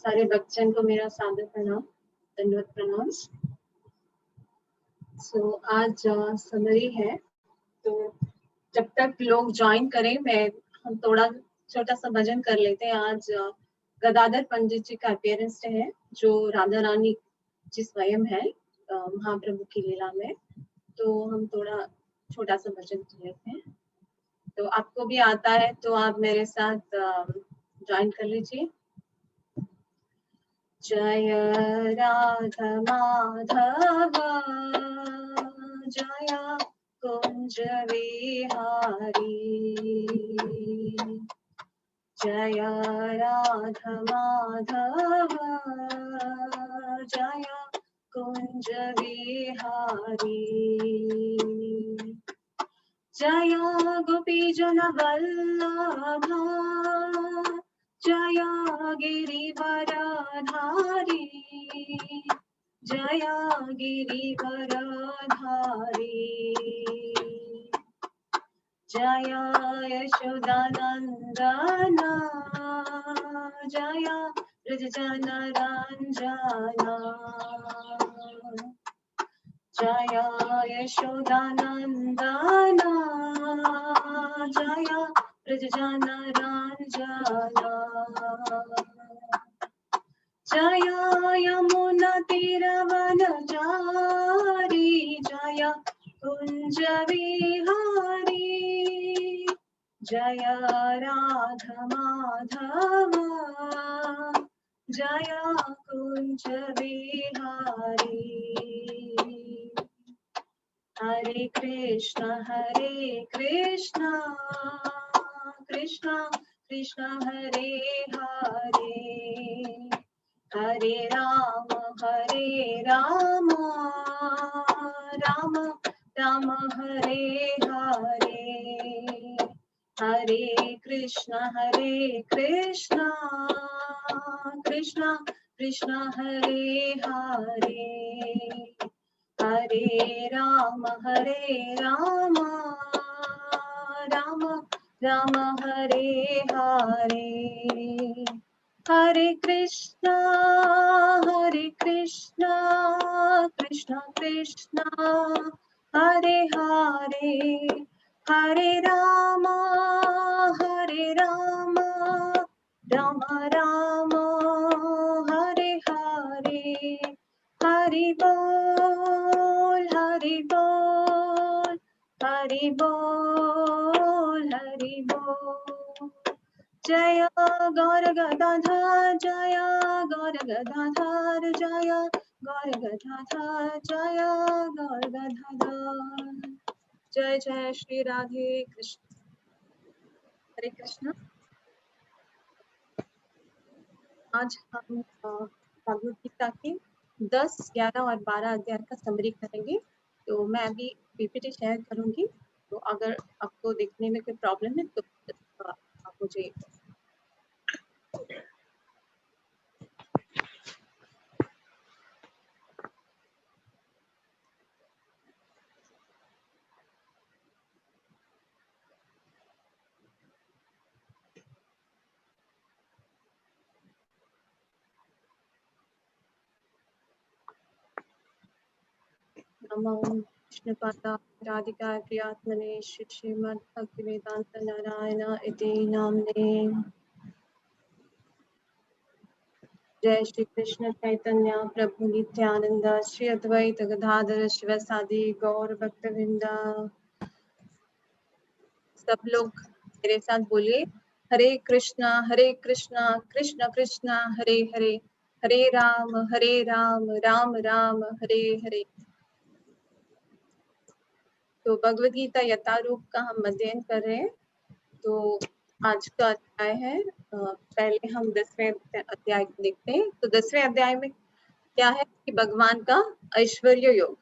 सारे बच्चों को मेरा सादर प्रणाम, दंडवत प्रणाम। आज समरी है, तो जब तक लोग ज्वाइन करें हम थोड़ा छोटा सा भजन कर लेते हैं। आज गदाधर पंडित जी का अपीयरेंस है, जो राधा रानी जी स्वयं है महाप्रभु की लीला में। तो हम थोड़ा छोटा सा भजन कर लेते हैं। तो आपको भी आता है तो आप मेरे साथ ज्वाइन कर लीजिए। जय राधा माधव जय कुंज विहारी, जय राधा माधव जय कुंज विहारी, जय गोपीजन वल्लभ जय गिरिवरधारी, जय गिरिवरधारी, जय यशोदानंदन जय ब्रजजन रंजना, जय यशोदानंदन जय ब्रजजन रंजना, जय यमुना तीरवनचारी, जय कुंज विहारी, जय राधा माधव जय कुंज विहारी। हरे कृष्ण कृष्ण कृष्ण हरे हरे, हरे राम राम राम हरे हरे, हरे कृष्ण कृष्ण कृष्ण हरे हरे, हरे राम राम राम हरे हरे, हरे कृष्ण कृष्ण कृष्ण हरे हरे, हरे राम राम राम हरे हरे, हरि बोल हरि बोल हरि बोल हरि बोल। जय गौर गदाधर जय गौर गदाधर जय गौर गदाधर जय गौर गदाधर। जय जय श्री राधे कृष्ण। हरे कृष्ण। आज हम भगवद गीता के 10, 11 और 12 अध्याय का समरी करेंगे। तो मैं अभी पीपीटी शेयर करूंगी, तो अगर आपको देखने में कोई प्रॉब्लम है तो आप मुझे नमो कृष्णपादाय राधिकाय प्रियात्मने श्रीमद् भक्तिवेदांत नारायण इति नाम्ने। जय श्री कृष्ण चैतन्य प्रभु नित्यानंद श्री अद्वैत गदाधर शिवासादि गौर भक्तवृंद। सब लोग मेरे साथ बोलिए, हरे कृष्णा कृष्ण कृष्ण हरे हरे, हरे राम राम राम हरे हरे। तो भगवद गीता यथारूप का हम अध्ययन कर रहे हैं। तो आज का अध्याय है, पहले हम 10वें अध्याय को देखते हैं। तो 10वें अध्याय में क्या है कि भगवान का ऐश्वर्य योग।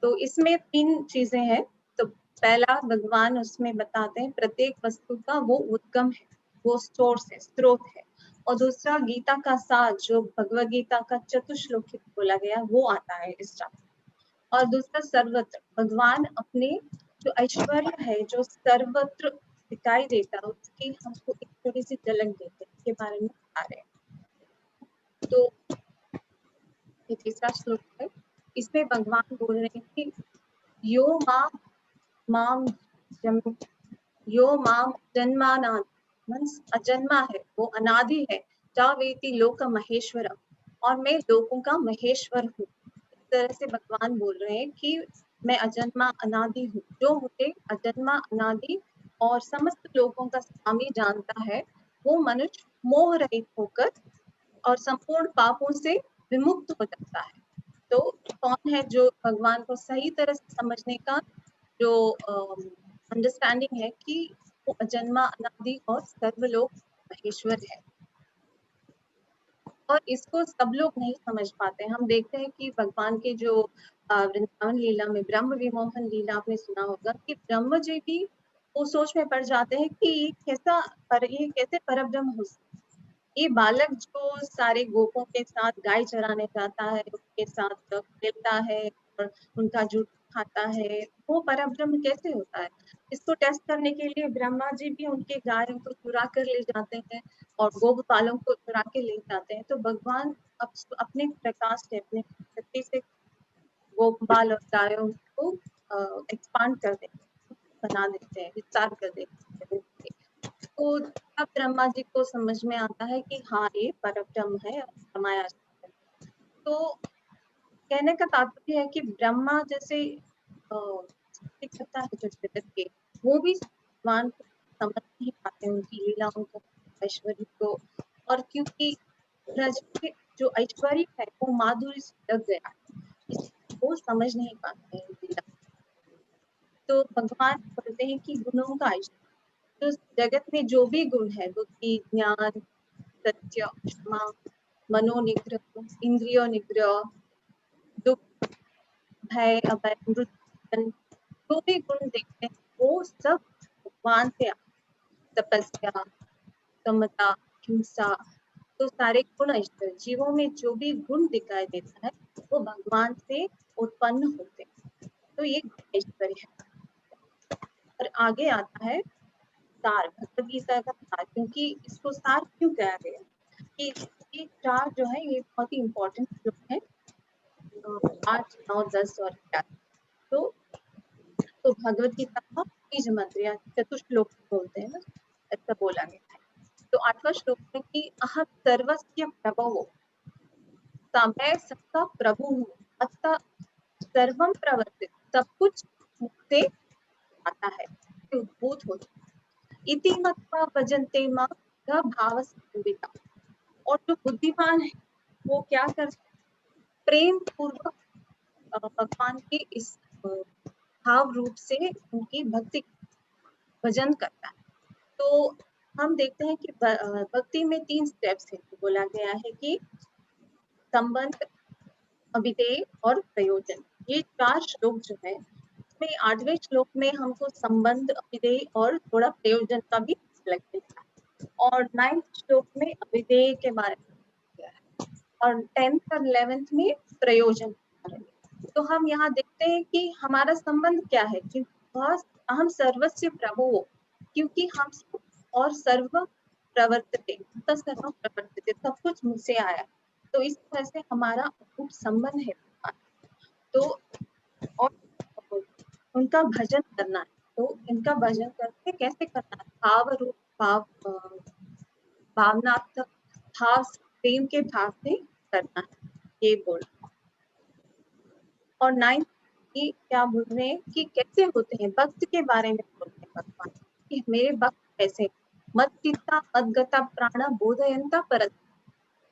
तो इसमें 3 चीजें हैं। तो पहला, भगवान उसमें बताते हैं प्रत्येक वस्तु का वो उद्गम है, वो सोर्स है, स्रोत है। और दूसरा, गीता का सार जो भगवद गीता का चतुश्लोकी बोला गया वो आता है इस चैप्टर। और दूसरा सर्वत्र, भगवान अपने जो ऐश्वर्य है जो सर्वत्र दिखाई देता है उसकी हमको एक थोड़ी सी झलक देते हैं, इसके बारे में बता रहे हैं। तो ये तीसरा श्लोक है, इसमें भगवान बोल रहे हैं कि यो माम जम यो माम जन्मानाद, मीन्स अजन्मा है, वो अनादि है, जावेति लोक महेश्वरम, और मैं लोकों का महेश्वर हूँ। इस तरह से भगवान बोल रहे हैं कि मैं अजन्मा अनादि हूँ, जो मुझे अजन्मा अनादि और समस्त लोगों का स्वामी जानता है, वो मनुष्य मोह रहित होकर और संपूर्ण पापों से विमुक्त हो जाता है। तो कौन है जो भगवान को सही तरह से समझने का जो अंडरस्टैंडिंग है कि वो अजन्मा अनादि और सर्वलोक महेश्वर है, और इसको सब लोग नहीं समझ पाते। हम देखते हैं कि भगवान के जो वृंदावन लीला में ब्रह्म विमोहन लीला आपने सुना होगा कि ब्रह्म जी भी वो सोच में पड़ जाते हैं कि ये कैसे परब्रह्म हो सकता है। ये बालक जो सारे गोपों के साथ गाय चराने जाता है, उनके साथ खेलता है और उनका जूठ खाता है, वो परब्रह्म कैसे होता है। इसको टेस्ट करने के लिए ब्रह्मा जी भी उनके गायों को चुरा कर ले जाते हैं और गोपालों को चुरा के ले जाते हैं। तो भगवान अपने प्रकाश से, अपने शक्ति से गोपाल और गायों को एक्सपांड कर देते हैं, बना देते हैं, विस्तार कर देते हैं। तो तब ब्रह्मा जी को समझ में आता है कि हाँ ये परब्रह्म है और समाया है। तो कहने का तात्पर्य है कि ब्रह्मा जैसे सृष्टिकर्ता है जो जगत के, वो भी भगवान को समझ नहीं पाते, उनकी लीलाओं को, ऐश्वर्य को। और क्योंकि ब्रज के जो ऐश्वर्य है वो माधुर्य से लग गया है, इसलिए वो समझ नहीं पाते हैं लीला। तो भगवान बोलते हैं कि गुणों का ऐश्वर्य, तो जगत में जो भी गुण है, बुद्धि, ज्ञान, सत्य, क्षमा, मनोनिग्रह, इंद्रियो निग्रह, दुख, भय, अभय, मृत्यु, जो भी गुण देखते हैं वो सब भगवान से तपस्या, समता, हिंसा, तो सारे गुण ऐश्वर्य, जीवों में जो भी गुण दिखाई देता है वो भगवान से उत्पन्न होते हैं। तो ये ऐश्वर्य है। और आगे आता है सार, भगवद गीता का सार, क्योंकि इसको सार क्यों कहा गया कि ये चार जो है ये बहुत ही इम्पोर्टेंट श्लोक है, 8, 9, 10 और 11। तो भगवद गीता का बीज मंत्र या चतुश्लोक बोलते हैं ना, ऐसा बोला गया है। तो 8वां श्लोक है कि अहम सर्वस्य प्रभवो, मैं सबका प्रभु हूँ, अतः सर्वम प्रवर्तित, सब कुछ मुझसे आता है, उद्भूत होता है। इति मत्वा भजन्ते मां भाव संविता, और जो बुद्धिमान है वो क्या करते हैं, प्रेम पूर्वक भगवान के इस भाव रूप से उनकी भक्ति, भजन करता है। तो हम देखते हैं कि भक्ति में 3 स्टेप्स है, बोला गया है कि संबंध, अभिधेय और प्रयोजन। ये 4 श्लोक जो है, इसमें 8वें श्लोक में हमको संबंध, अभिधेय और थोड़ा प्रयोजन का भी लग मिलता है, और 9th श्लोक में अभिधेय के बारे में दिया है, और 10th और 11th में प्रयोजन के बारे में। तो हम यहाँ देखते हैं कि हमारा संबंध क्या है, क्योंकि हम सर्वस्य प्रभु हो, क्योंकि हम और सर्व प्रवर्तते, सर्व प्रवर्तते, सब कुछ मुझसे आया। तो इस तरह से हमारा अटूट संबंध है। तो और उनका भजन करना है, तो इनका भजन करके कैसे करना है, भाव रूप, भावनात्मक भाव, प्रेम के भाव से करना है, ये बोल। और 9th की क्या बोल रहे हैं कि कैसे होते हैं, भक्त के बारे में बोलते हैं भगवान कि मेरे भक्त कैसे, मत चित्ता मदगता प्राण बोधयंता परत,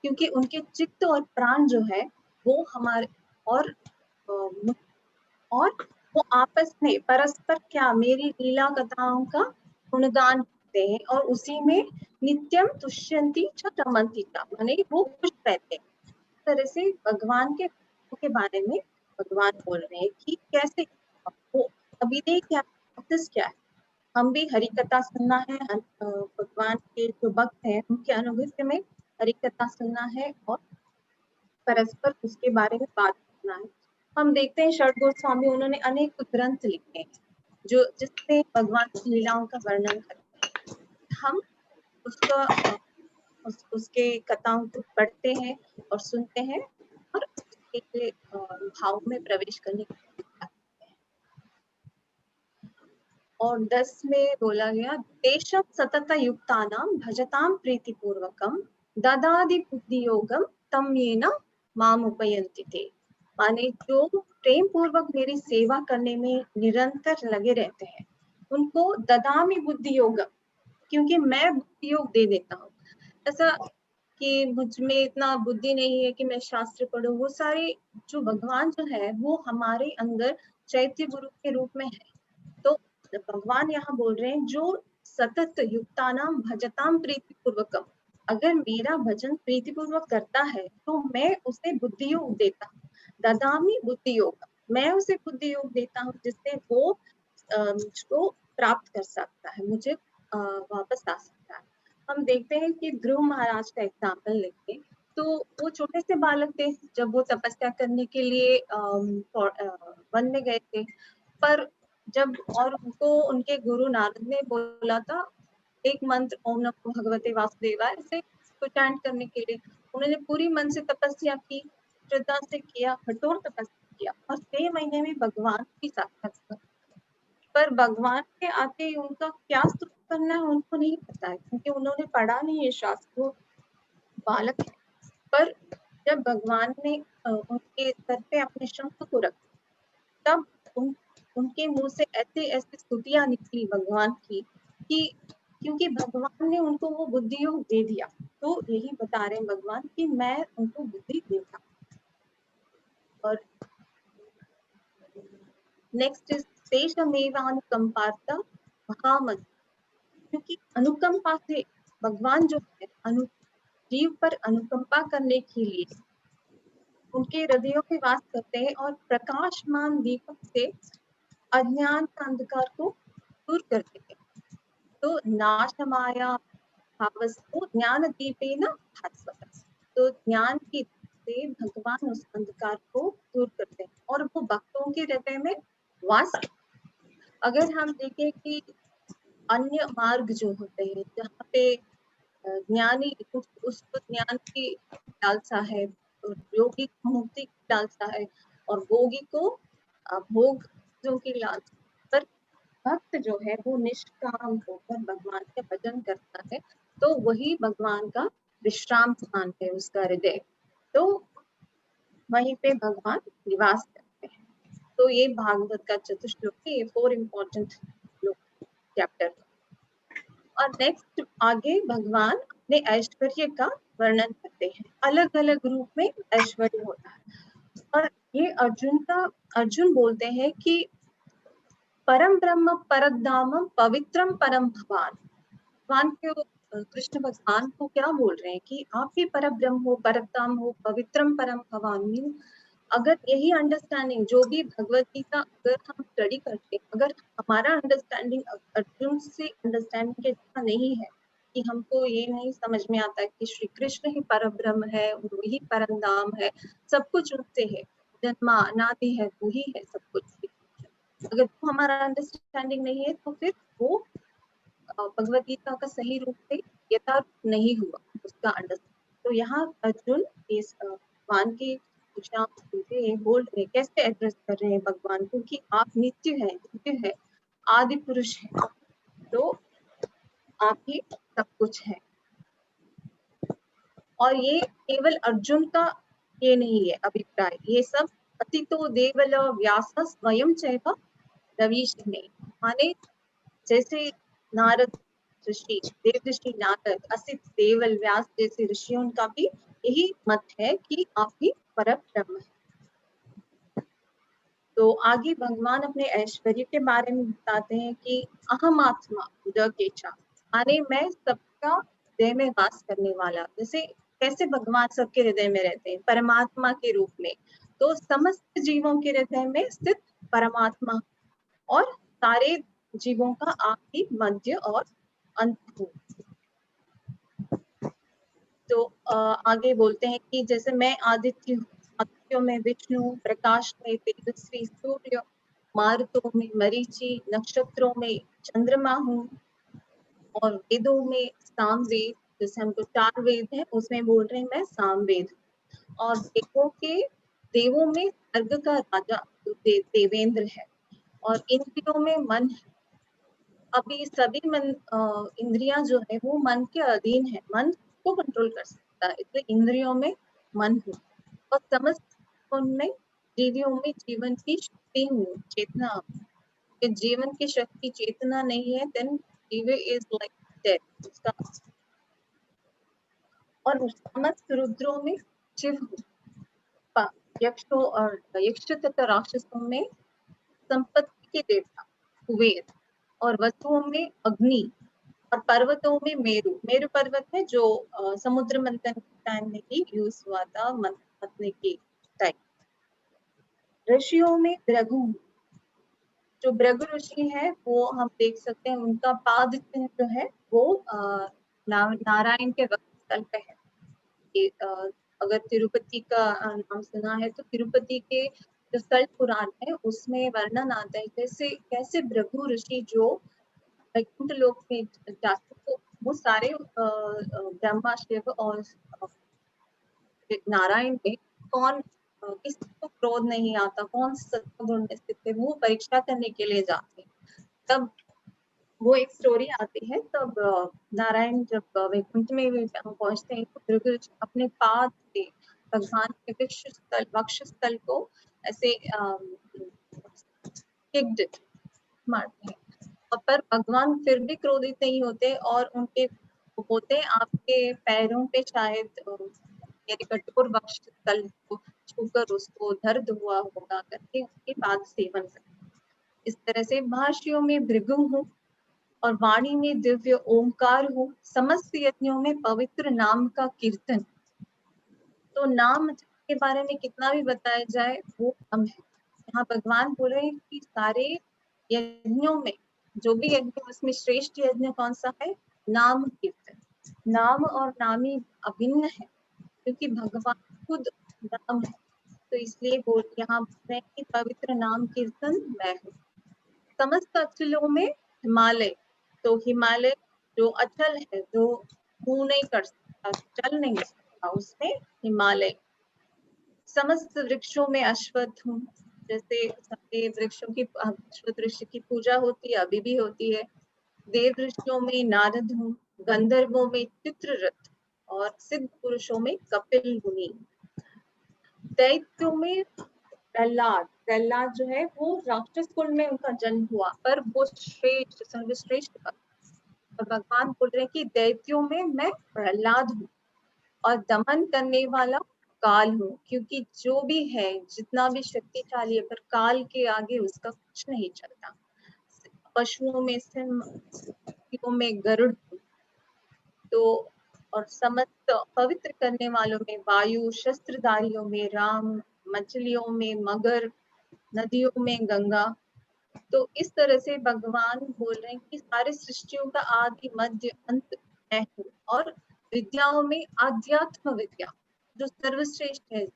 क्योंकि उनके चित्त और प्राण जो है वो हमारे और वो आपस में परस्पर क्या, मेरी लीला कथाओं का गुणगान करते हैं और उसी में नित्यम तुष्यंती च रमन्ति च, माने वो खुश रहते हैं। इस तरह से भगवान के बारे में भगवान बोल रहे हैं कि कैसे वो अभिधेय क्या, प्रोसेस क्या है। हम भी हरि कथा सुनना है, भगवान के जो भक्त हैं उनके अनुगत्य में हरि कथा सुनना है और परस्पर उसके बारे में बात करना है। हम देखते हैं षड गोस्वामी उन्होंने अनेक ग्रंथ लिखे हैं जो जिसमें भगवान की लीलाओं का वर्णन करते हैं। हम उसका उसके कथाओं को पढ़ते हैं और सुनते हैं और उसके भाव में प्रवेश करने की कोशिश करते हैं। और 10 में बोला गया देशम सतत युक्तानाम भजताम प्रीतिपूर्वकम ददादि बुद्धि योगम तम येन माम उपयन्ति ते। माने जो प्रेम पूर्वक मेरी सेवा करने में निरंतर लगे रहते हैं उनको ददामी बुद्धि योगम, क्योंकि मैं बुद्धि योग दे देता हूँ। ऐसा कि मुझ में इतना बुद्धि नहीं है कि मैं शास्त्र पढ़ूं, वो सारे जो भगवान जो है वो हमारे अंदर चैत्य गुरु के रूप में है। तो भगवान यहाँ बोल रहे हैं जो सतत युक्तानाम भजताम प्रीतिपूर्वकम, अगर मेरा भजन प्रीतिपूर्वक करता है तो मैं उसे बुद्धि योग देता हूँ। ददामी बुद्धि योग, मैं उसे बुद्धि योग देता हूँ जिससे वो मुझको प्राप्त कर सकता है, मुझे वापस आ सकता है। हम देखते हैं कि ध्रुव महाराज का एग्जाम्पल लेके, तो वो छोटे से बालक थे जब वो तपस्या करने के लिए वन में गए थे। पर जब और उनको उनके गुरु नारद ने बोला था एक मंत्र ओम नमो भगवते वासुदेवाय से चैंट करने के लिए, उन्होंने पूरी मन से तपस्या की, श्रद्धा से किया, कठोर तपस्या किया और 6 महीने में भगवान की साक्षात्कार। पर भगवान के आते ही उनका क्या स्तुति करना है उनको नहीं पता है, क्योंकि उन्होंने पढ़ा नहीं है शास्त्र, बालक है। पर जब भगवान ने उनके सर पे अपने शंख को रखा तब उनके मुंह से ऐसे ऐसे स्तुतियां निकली भगवान की कि क्योंकि भगवान ने उनको वो बुद्धि योग दे दिया। तो यही बता रहे हैं भगवान कि मैं उनको बुद्धि देता। और नेक्स्ट इज तेषमेवानुकंपार्थ महामति, क्योंकि अनुकंपा से भगवान जो है जीव पर अनुकंपा करने के लिए उनके हृदयों में वास करते हैं और प्रकाशमान दीपक से अज्ञान का अंधकार को दूर करते हैं। तो नाशमाया भावस्तु ज्ञान दीपेन भास्वत, तो ज्ञान की से भगवान उस अंधकार को दूर करते हैं और वो भक्तों के हृदय में वास। अगर हम देखें कि अन्य मार्ग जो होते हैं जहाँ पे ज्ञानी उसको ज्ञान की लालसा है, योगी को मुक्ति की लालसा है और भोगी को भोग की लालसा। पर भक्त जो है वो निष्काम होकर भगवान का भजन करता है, तो वही भगवान का विश्राम स्थान है उसका हृदय, तो वहीं पे भगवान निवास करते हैं। तो ये भागवत का चतुश्लोक है, ये 4 इम्पोर्टेंट चैप्टर। और नेक्स्ट आगे भगवान अपने ऐश्वर्य का वर्णन करते हैं, अलग अलग रूप में ऐश्वर्य होता है। और ये अर्जुन बोलते हैं कि परम ब्रह्म परधाम पवित्रम परम भगवान, भगवान के कृष्ण भगवान को क्या बोल रहे हैं कि आप ही परम ब्रह्म हो, परधाम हो, पवित्रम परम भगवान। मीन अगर यही अंडरस्टैंडिंग जो भी भगवत गीता अगर हम स्टडी करते, अगर हमारा अंडरस्टैंडिंग अर्जुन से अंडरस्टैंडिंग के जैसा नहीं है कि हमको ये नहीं समझ में आता है कि श्री कृष्ण ही परम ब्रह्म है, वही परम धाम है, सब कुछ उससे है, जन्मा अनादि है, वही है सब कुछ। अगर वो हमारा अंडरस्टैंडिंग नहीं है तो फिर वो भगवत गीता का सही रूप से यथार्थ नहीं हुआ उसका अंडरस्टैंडिंग। तो यहाँ अर्जुन इस भगवान की बोल रहे कैसे एड्रेस कर रहे हैं भगवान को कि आप नित्य है, नित्य है, आदि पुरुष है, तो आप ही सब कुछ है। और ये केवल अर्जुन का ये नहीं है अभिप्राय, ये सब अतितो देवल व्यास स्वयं चैव रवीश ने, माने जैसे नारद ऋषि, देव ऋषि नारद, असित देवल व्यास जैसे ऋषियों का भी यही मत है कि आप ही परम ब्रह्म है। तो आगे भगवान अपने ऐश्वर्य के बारे में बताते हैं कि अहम आत्मा उदकेचा, माने मैं सबका हृदय में वास करने वाला। जैसे कैसे भगवान सबके हृदय में रहते हैं परमात्मा के रूप में, तो समस्त जीवों के हृदय में स्थित परमात्मा और सारे जीवों का आप ही मध्य और अंत हो। तो आगे बोलते हैं कि जैसे मैं आदित्य हूँ, सूर्यों में विष्णु, प्रकाश में तेजस्वी सूर्य, मारुतों में मरीचि, नक्षत्रों में चंद्रमा हूँ, और वेदों में सामवेद, जैसे हमको 4 वेद है उसमें बोल रहे हैं मैं सामवेद, और देवों में स्वर्ग का राजा देवेंद्र है, और इंद्रियों में मन है। अभी सभी इंद्रियां जो है वो मन के अधीन है, मन को कंट्रोल कर सकता है, इसलिए इंद्रियों में मन हूँ, और समस्त उनमें जीवियों में जीवन की शक्ति हूँ, चेतना। जीवन की शक्ति चेतना नहीं है, देन जीव इज लाइक डेथ उसका। और समस्त रुद्रों में शिव हूँ, यक्षों और यक्ष तथा राक्षसों में संपत्ति के देवता कुबेर, और वसुओं में अग्नि, और पर्वतों में मेरु। मेरु पर्वत है जो समुद्र मंथन के टाइम में ही यूज हुआ था, मंथन के टाइम। ऋषियों में भृगु, जो भृगु ऋषि है वो हम देख सकते हैं, उनका पाद चिन्ह जो है वो नारायण के वक्षस्थल पे है। अगर तिरुपति का नाम सुना है तो तिरुपति के जो स्थल पुराण है उसमें वर्णन आता है कैसे कैसे भृगु ऋषि जो वैकुंठ लोक में जाते तो वो सारे ब्रह्मा शिव और नारायण में कौन किसी को क्रोध नहीं आता, कौन सत्गुण में स्थित है, वो परीक्षा करने के लिए जाते हैं। तब वो एक स्टोरी आती है, तब नारायण जब वैकुंठ में पहुंचते हैं तो भृगु अपने पाद से भगवान के वक्षस्थल को ऐसे मारते हैं, पर भगवान फिर भी क्रोधित नहीं होते, और उनके होते आपके पैरों पे शायद मेरे कठोर वक्षस्थल को छूकर उसको दर्द हुआ होगा करके उसके बाद सेवन करते। इस तरह से भाष्यों में भृगु हूँ, और वाणी में दिव्य ओंकार हूँ, समस्त यज्ञों में पवित्र नाम का कीर्तन। तो नाम के बारे में कितना भी बताया जाए वो कम है। यहाँ भगवान बोल रहे हैं कि सारे यज्ञों में जो भी यज्ञ उसमें श्रेष्ठ यज्ञ कौन सा है, नाम कीर्तन। नाम और नामी अभिन्न है, क्योंकि भगवान खुद नाम है, तो इसलिए यहाँ बोल रहे हैं कि पवित्र नाम कीर्तन मैं हूँ। समस्त अचलों में हिमालय, तो हिमालय जो अचल है, जो मूव नहीं कर सकता, चल नहीं सकता, उसमें हिमालय। समस्त वृक्षों में अश्वत्थ हूँ, जैसे सारे वृक्षों की अश्वत्थ ऋषि की पूजा होती है, अभी भी होती है। देव ऋषियों में नारद हूँ, गंधर्वों में चित्ररथ, और सिद्ध पुरुषों में कपिल मुनि। दैत्यों में प्रहलाद, प्रहलाद जो है वो राक्षस कुल में उनका जन्म हुआ, पर वो श्रेष्ठ सर्वश्रेष्ठ। और भगवान बोल रहे हैं कि दैत्यों में मैं प्रहलाद हूँ, और दमन करने वाला काल हूँ, क्योंकि जो भी है जितना भी शक्तिशाली है, पर काल के आगे उसका कुछ नहीं चलता। पशुओं में सिंह में गरुड़, तो और समस्त पवित्र करने वालों में वायु, शस्त्रधारियों में राम, मछलियों में मगर, नदियों में गंगा। तो इस तरह से भगवान बोल रहे हैं कि सारे सृष्टियों का आदि मध्य अंत मैं हूँ, और विद्याओं में आध्यात्म विद्या जो सर्वश्रेष्ठ है।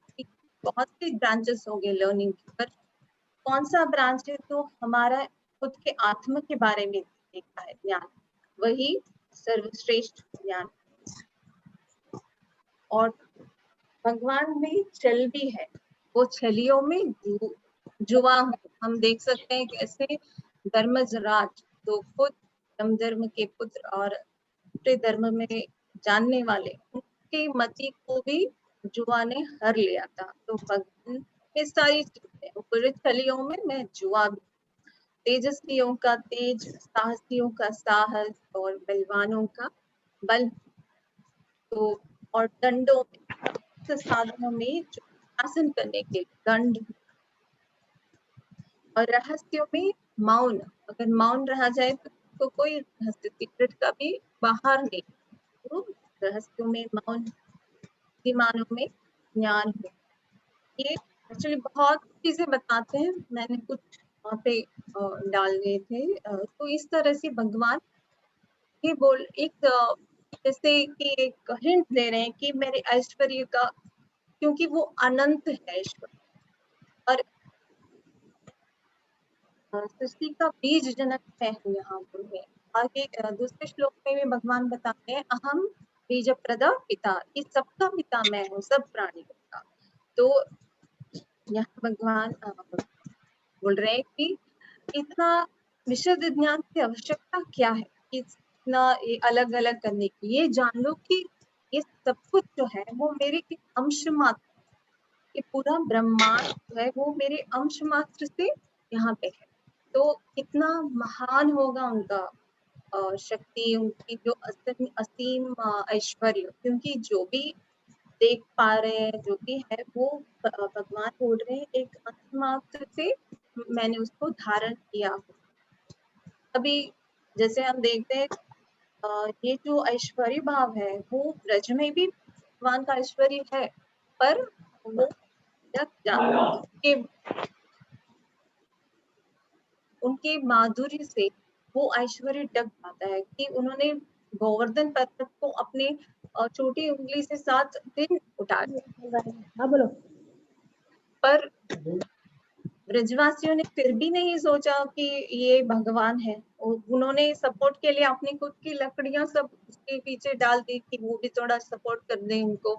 बहुत सी ब्रांचेस हो गए लर्निंग की, पर कौन सा ब्रांच है, तो हमारा खुद के आत्म के बारे में देखा है ज्ञान, वही सर्वश्रेष्ठ ज्ञान। और भगवान में छल भी है, वो छलियों में जुआ हम देख सकते हैं कैसे धर्मराज तो खुद धर्म के पुत्र और दूसरे धर्म में जानने वाले, उनके मति को भी जुआ ने हर लिया था। तो भगवान में सारी चीजें, पूरे छलियों में मैं जुआ भी, तेजस्वियों का तेज, साहसियों का साहस, और बलवानों का बल। तो और दंडों में, साधनों में जो शासन करने के दंड, और रहस्यों में मौन, अगर मौन रहा जाए तो कोई रहस्य सीक्रेट का भी बाहर नहीं, तो रहस्यों में मौन, विमानों में ज्ञान है। ये एक्चुअली बहुत चीजें बताते हैं, मैंने कुछ वहाँ पे डाल दिए थे। तो इस तरह से भगवान ये जैसे कि एक हिंट दे रहे हैं कि मेरे ऐश्वर्य का क्योंकि वो अनंत है ईश्वर। और सृष्टि का बीज जनक मैं हूँ यहाँ पर मैं। आगे दूसरे श्लोक में भी भगवान बताते हैं अहम बीज प्रदा पिता, इस सबका पिता मैं हूँ, सब प्राणियों का। तो यहाँ भगवान बोल रहे हैं कि इतना विशद ज्ञान की आवश्यकता क्या है, इतना ये अलग अलग करने की। ये जान लो कि ये सब कुछ जो है वो मेरे एक अंश मात्र, ये पूरा ब्रह्मांड जो है वो मेरे अंश मात्र से यहाँ पे है। तो कितना महान होगा उनका शक्ति, उनकी जो असीम ऐश्वर्य, क्योंकि जो भी देख पा रहे हैं जो भी है वो भगवान बोल रहे हैं एक अंश मात्र से मैंने उसको धारण किया। अभी जैसे हम देखते हैं ये जो ऐश्वर्य भाव है वो ब्रज में भी भगवान का ऐश्वर्य है, पर वो जग जाता है उनके माधुर्य से, वो ऐश्वर्य डग जाता है कि उन्होंने गोवर्धन पर्वत को अपने छोटी उंगली से 7 दिन उठा दिया। हाँ बोलो। पर ब्रजवासियों ने फिर भी नहीं सोचा कि ये भगवान है। उन्होंने सपोर्ट के लिए अपनी खुद की लकड़ियां सब उसके पीछे डाल दी कि वो भी थोड़ा सपोर्ट कर दे उनको।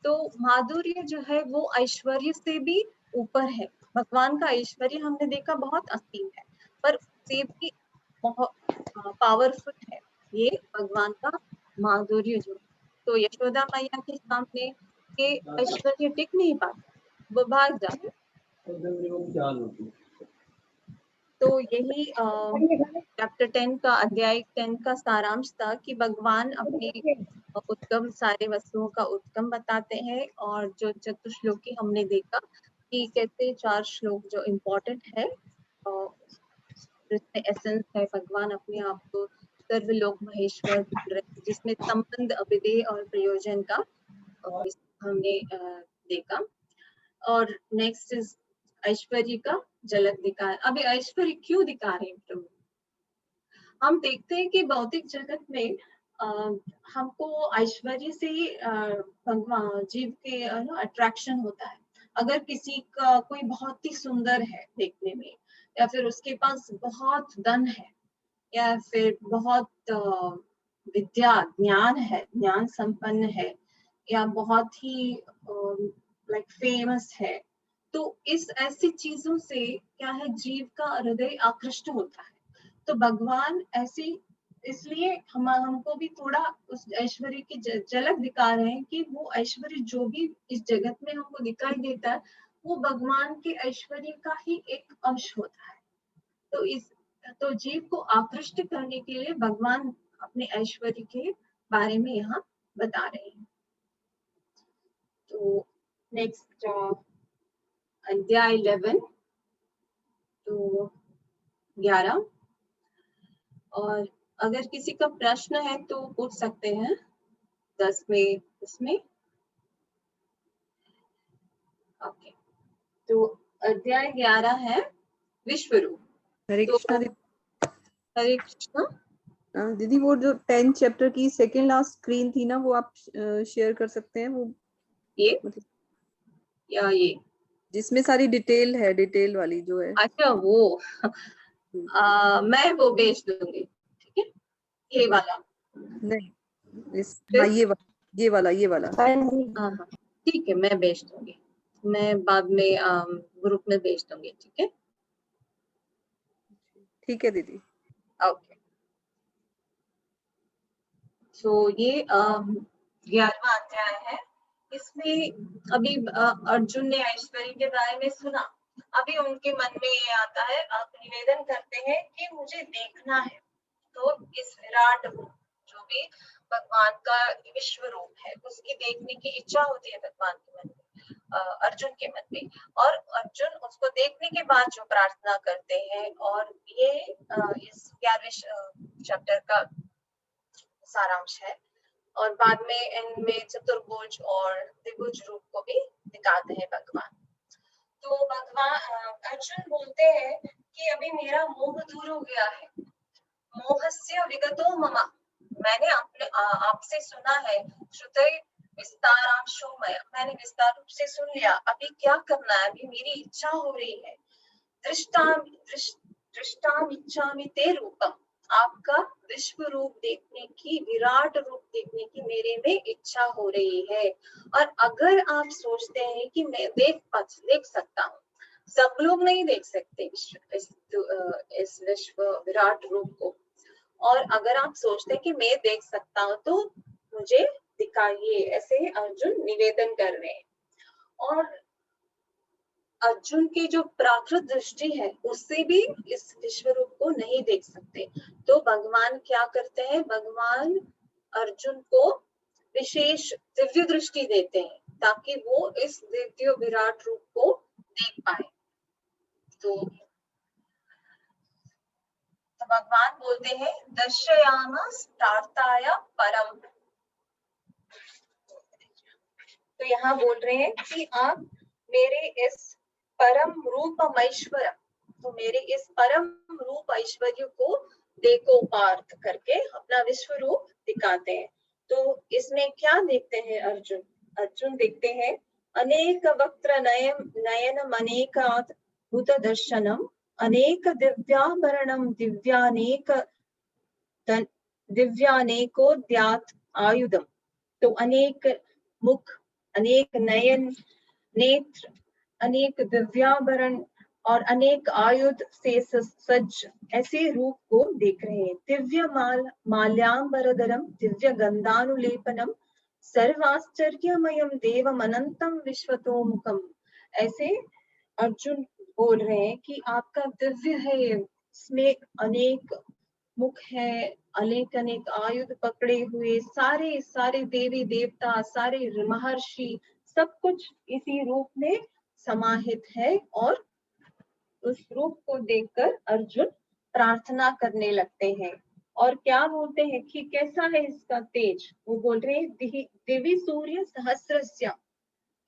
तो माधुर्य जो है वो ऐश्वर्य से भी ऊपर है। भगवान का ऐश्वर्य हमने देखा बहुत असीम है, पर उससे भी बहुत पावरफुल है ये भगवान का माधुर्य जो। तो यशोदा मैया के सामने ये ऐश्वर्य टिक नहीं पाता, वो भाग जाता। तो यही चैप्टर 10 का अध्याय 10 का सारांश था कि भगवान अपने उत्तम सारे वस्तुओं का उत्तम बताते हैं। और जो चतुश्लोकी हमने देखा कि कैसे 4 श्लोक जो इम्पोर्टेंट है जिसमें एसेंस है, भगवान अपने आप को सर्वलोक महेश्वर बोल रहे हैं, जिसमें संबंध अभिधेय और प्रयोजन का हमने देखा। और नेक्स्ट इज ऐश्वर्य का झलक दिखा। अभी ऐश्वर्य क्यों दिखा रहे हैं प्रभु? हम देखते हैं कि भौतिक जगत में हमको ऐश्वर्य से भगवान जीव के अट्रैक्शन होता है। अगर किसी का कोई बहुत ही सुंदर है देखने में, या फिर उसके पास बहुत धन है, या फिर बहुत विद्या ज्ञान है, ज्ञान संपन्न है, या बहुत ही लाइक फेमस है, तो इस ऐसी चीजों से क्या है जीव का हृदय आकृष्ट होता है। तो भगवान ऐसी इसलिए हमको भी थोड़ा उस ऐश्वर्य की झलक दिखा रहे हैं कि वो ऐश्वर्य जो भी इस जगत में हमको दिखाई देता है वो भगवान के ऐश्वर्य का ही एक अंश होता है। तो जीव को आकृष्ट करने के लिए भगवान अपने ऐश्वर्य के बारे में यहाँ बता रहे हैं। तो नेक्स्ट अध्याय 11 तो 11, और अगर किसी का प्रश्न है तो पूछ सकते हैं 10 में उसमें। ओके, तो अध्याय 11 है विश्वरूप। हरे कृष्णा तो हरे कृष्णा दीदी, वो जो 10 चैप्टर की सेकेंड लास्ट स्क्रीन थी ना, वो आप शेयर कर सकते हैं? वो ये मतलब या ये जिसमें सारी डिटेल है, डिटेल वाली जो है। अच्छा वो मैं वो भेज दूंगी, ठीक है, ये वाला नहीं, हाँ, ये वाला हाँ, ठीक है, मैं भेज दूंगी, मैं बाद में ग्रुप में भेज दूंगी, ठीक है। ठीक है दीदी। ओके, तो ये 11वां अध्याय है। इसमें अभी अर्जुन ने ऐश्वर्य के बारे में सुना। अभी उनके मन में ये आता है, आप निवेदन करते हैं कि मुझे देखना है। तो इस विराट रूप जो भी भगवान का विश्व रूप है उसकी देखने की इच्छा होती है भगवान के मन में, अर्जुन के मन में। और अर्जुन उसको देखने के बाद जो प्रार्थना करते हैं, और ये इस 11वें चैप्टर का सारांश है। और बाद में इनमें चतुर्भुज और त्रिभुज रूप को भी दिखाते हैं भगवान। तो भगवान अर्जुन बोलते हैं कि अभी मेरा मोह दूर हो गया है। मोहस्य विगतो मम, मैंने आपसे सुना है, श्रुते विस्तारांशोमय, मैंने विस्तार रूप से सुन लिया, अभी क्या करना है, अभी मेरी इच्छा हो रही है। दृष्टामिच्छामि ते रूपम, आपका विश्व रूप देखने की, विराट रूप देखने की मेरे में इच्छा हो रही है। और अगर आप सोचते हैं कि मैं देख सकता हूँ, सब लोग नहीं देख सकते इस विश्व विराट रूप को, और अगर आप सोचते हैं कि मैं देख सकता हूँ तो मुझे दिखाइए, ऐसे अर्जुन निवेदन कर रहे हैं। और अर्जुन की जो प्राकृत दृष्टि है उससे भी इस विश्व रूप को नहीं देख सकते, तो भगवान क्या करते हैं, भगवान अर्जुन को विशेष दिव्य दृष्टि देते हैं ताकि वो इस दिव्य विराट रूप को देख पाए। तो भगवान बोलते हैं दर्शयामास प्रार्थाय परम, तो यहाँ बोल रहे हैं कि आप मेरे इस परम रूप ऐश्वर्य, तो मेरे इस परम रूप ऐश्वर्य को देखो, पार्थ करके अपना विश्व रूप दिखाते हैं। तो इसमें क्या देखते हैं अर्जुन, अर्जुन देखते हैं अनेक वक्त्र नयनम अनेकात् भूत दर्शनम अनेक दिव्याभरणम दिव्यानेकोद्यात आयुधम, तो अनेक मुख, अनेक नयन, नेत्र, अनेक दिव्याभरण और अनेक आयुध से सज्ज ऐसे रूप को देख रहे हैं। दिव्य माल्याम्बरधरम दिव्य गंधानुलेपनम सर्वाश्चर्यमयम देवम अनंतम विश्वतोमुखम, ऐसे अर्जुन बोल रहे हैं कि आपका दिव्य है, इसमें अनेक मुख है, अनेक अनेक आयुध पकड़े हुए, सारे सारे देवी देवता, सारे महर्षि, सब कुछ इसी रूप में समाहित है। और उस रूप को देखकर अर्जुन प्रार्थना करने लगते हैं। और क्या बोलते हैं कि कैसा है इसका तेज, वो बोल रहे हैं दिव्य सूर्य सहस्रस्य,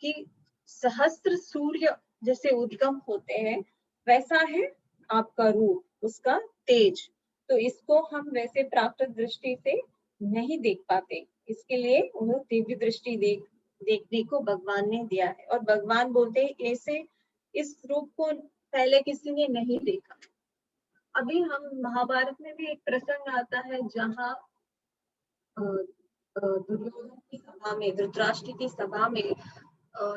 कि सहस्त्र सूर्य जैसे उद्गम होते हैं वैसा है आपका रूप, उसका तेज। तो इसको हम वैसे प्राकृत दृष्टि से नहीं देख पाते, इसके लिए उन्हें दिव्य दृष्टि देखने को भगवान ने दिया है। और भगवान बोलते हैं ऐसे इस रूप को पहले किसी ने नहीं देखा। अभी हम महाभारत में भी एक प्रसंग आता है जहाँ दुर्योधन की सभा में, धृतराष्ट्र की सभा में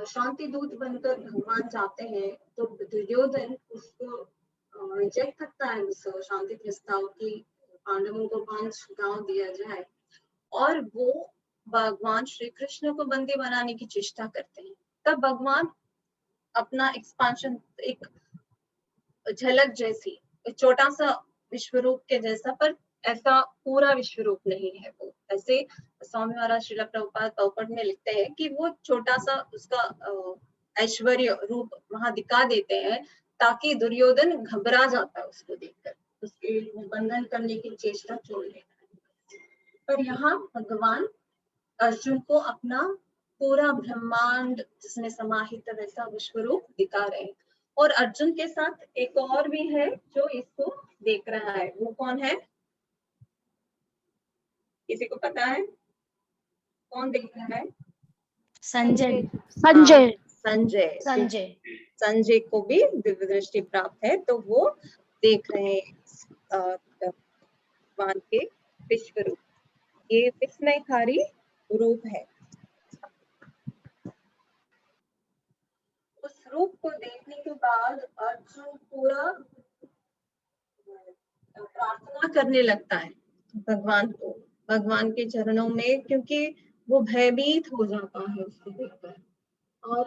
शांति दूत बनकर भगवान जाते हैं, तो दुर्योधन उसको रिजेक्ट करता है उस शांति प्रस्ताव की, पांडवों को 5 गांव दिया जाए, और वो भगवान श्री कृष्ण को बंदी बनाने की चेष्टा करते हैं। तब भगवान अपना एक्सपांशन, एक झलक जैसी, एक छोटा सा विश्व रूप के जैसा, पर ऐसा पूरा विश्व रूप नहीं है वो, ऐसे स्वामी महाराज श्रील प्रभुपाद में लिखते हैं कि वो छोटा सा उसका ऐश्वर्य रूप वहां दिखा देते हैं ताकि दुर्योधन घबरा जाता है उसको देखकर, उसके बंधन करने की चेष्टा छोड़ देता है। पर यहाँ भगवान अर्जुन को अपना पूरा ब्रह्मांड जिसमें समाहित वैसा विश्व रूप दिखा रहे हैं। और अर्जुन के साथ एक और भी है जो इसको देख रहा है, वो कौन है, किसी को पता है कौन देख रहा है? संजय संजय संजय संजय को भी दिव्य दृष्टि प्राप्त है, तो वो देख रहे हैं भगवान के विश्व रूप, ये विस्मयकारी रूप है। उस रूप को देखने के बाद अर्जुन पूरा प्रार्थना करने लगता है भगवान को, भगवान के चरणों में, क्योंकि वो भयभीत हो जाता है उसको देखकर। और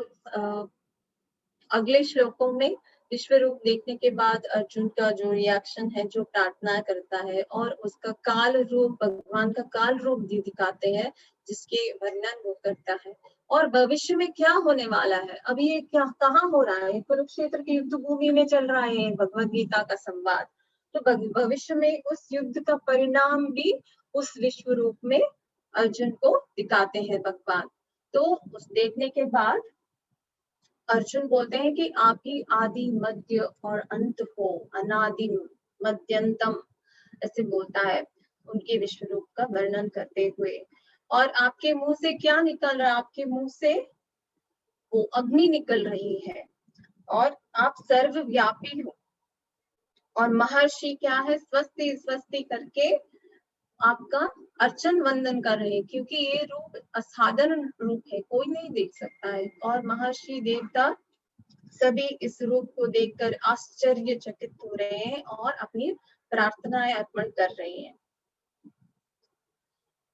अगले श्लोकों में विश्व रूप देखने के बाद अर्जुन का जो रिएक्शन है, जो प्रार्थना करता है, और उसका काल रूप, भगवान का काल रूप दिखाते हैं जिसके वर्णन वो करता है। और भविष्य में क्या होने वाला है, अभी ये क्या कहाँ हो रहा है, कुरुक्षेत्र की युद्ध भूमि में चल रहा है भगवद गीता का संवाद, तो भविष्य में उस युद्ध का परिणाम भी उस विश्व रूप में अर्जुन को दिखाते हैं भगवान। तो उस देखने के बाद अर्जुन बोलते हैं कि आप ही आदि मध्य और अंत हो, अनादि मध्यंतम, ऐसे बोलता है उनके विश्व रूप का वर्णन करते हुए। और आपके मुंह से क्या निकल रहा है? आपके मुंह से वो अग्नि निकल रही है और आप सर्वव्यापी हो। और महर्षि क्या है? स्वस्ति स्वस्ति करके आपका अर्चन वंदन कर रहे हैं, क्योंकि ये रूप असाधारण रूप है, कोई नहीं देख सकता है। और महर्षि देवता सभी इस रूप को देखकर आश्चर्यचकित हो रहे हैं और अपनी प्रार्थनाएं अर्पण कर रहे हैं।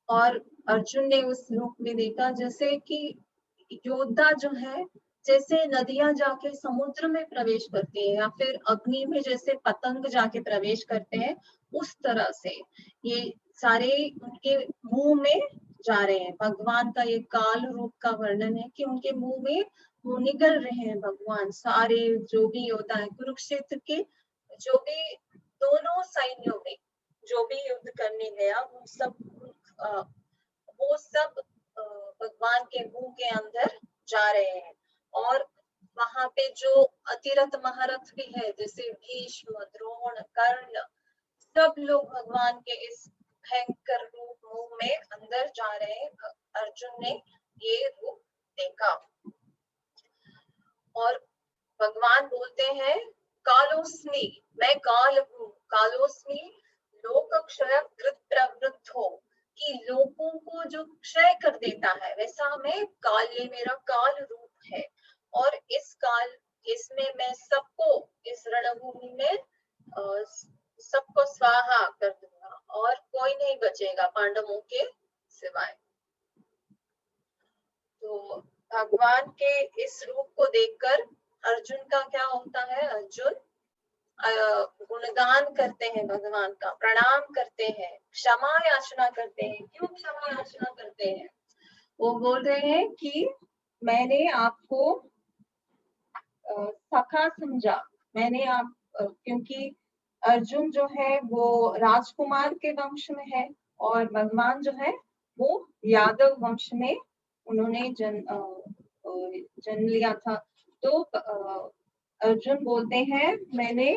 और अर्जुन ने उस रूप में देखा जैसे कि योद्धा जो है, जैसे नदियां जाके समुद्र में प्रवेश करती है या फिर अग्नि में जैसे पतंग जाके प्रवेश करते हैं, उस तरह से ये सारे उनके मुंह में जा रहे हैं। भगवान का ये काल रूप का वर्णन है कि उनके मुंह में वो निकल रहे हैं भगवान। सारे जो भी होता है कुरुक्षेत्र के, जो भी दोनों सैन्यों में जो भी युद्ध करने गया, वो सब भगवान के मुंह के अंदर जा रहे हैं। और वहां पे जो अतिरथ महारथ भी है, जैसे भीष्म, द्रोण, कर्ण, सब लोग भगवान के इस भयंकर रूप मुंह में अंदर जा रहे हैं। अर्जुन ने ये रूप देखा और भगवान बोलते हैं कालोस्मि, मैं काल हूँ। कालोस्मि लोक क्षय कृत प्रवृत्त हो, कि लोगों को जो क्षय कर देता है, वैसा मैं काल, ये मेरा काल रूप है। और इस काल, इसमें मैं सबको, इस रणभूमि में सबको स्वाहा कर दूंगा और कोई नहीं बचेगा पांडवों के सिवाय। तो भगवान के इस रूप को देखकर अर्जुन का क्या होता है? अर्जुन गुणगान करते हैं भगवान का, प्रणाम करते हैं, क्षमा याचना करते हैं। क्यों क्षमा याचना करते हैं? वो बोल रहे हैं कि मैंने आपको सखा समझा, मैंने आप क्योंकि अर्जुन जो है वो राजकुमार के वंश में है और भगवान जो है वो यादव वंश में उन्होंने जन्म लिया था। तो अर्जुन बोलते हैं मैंने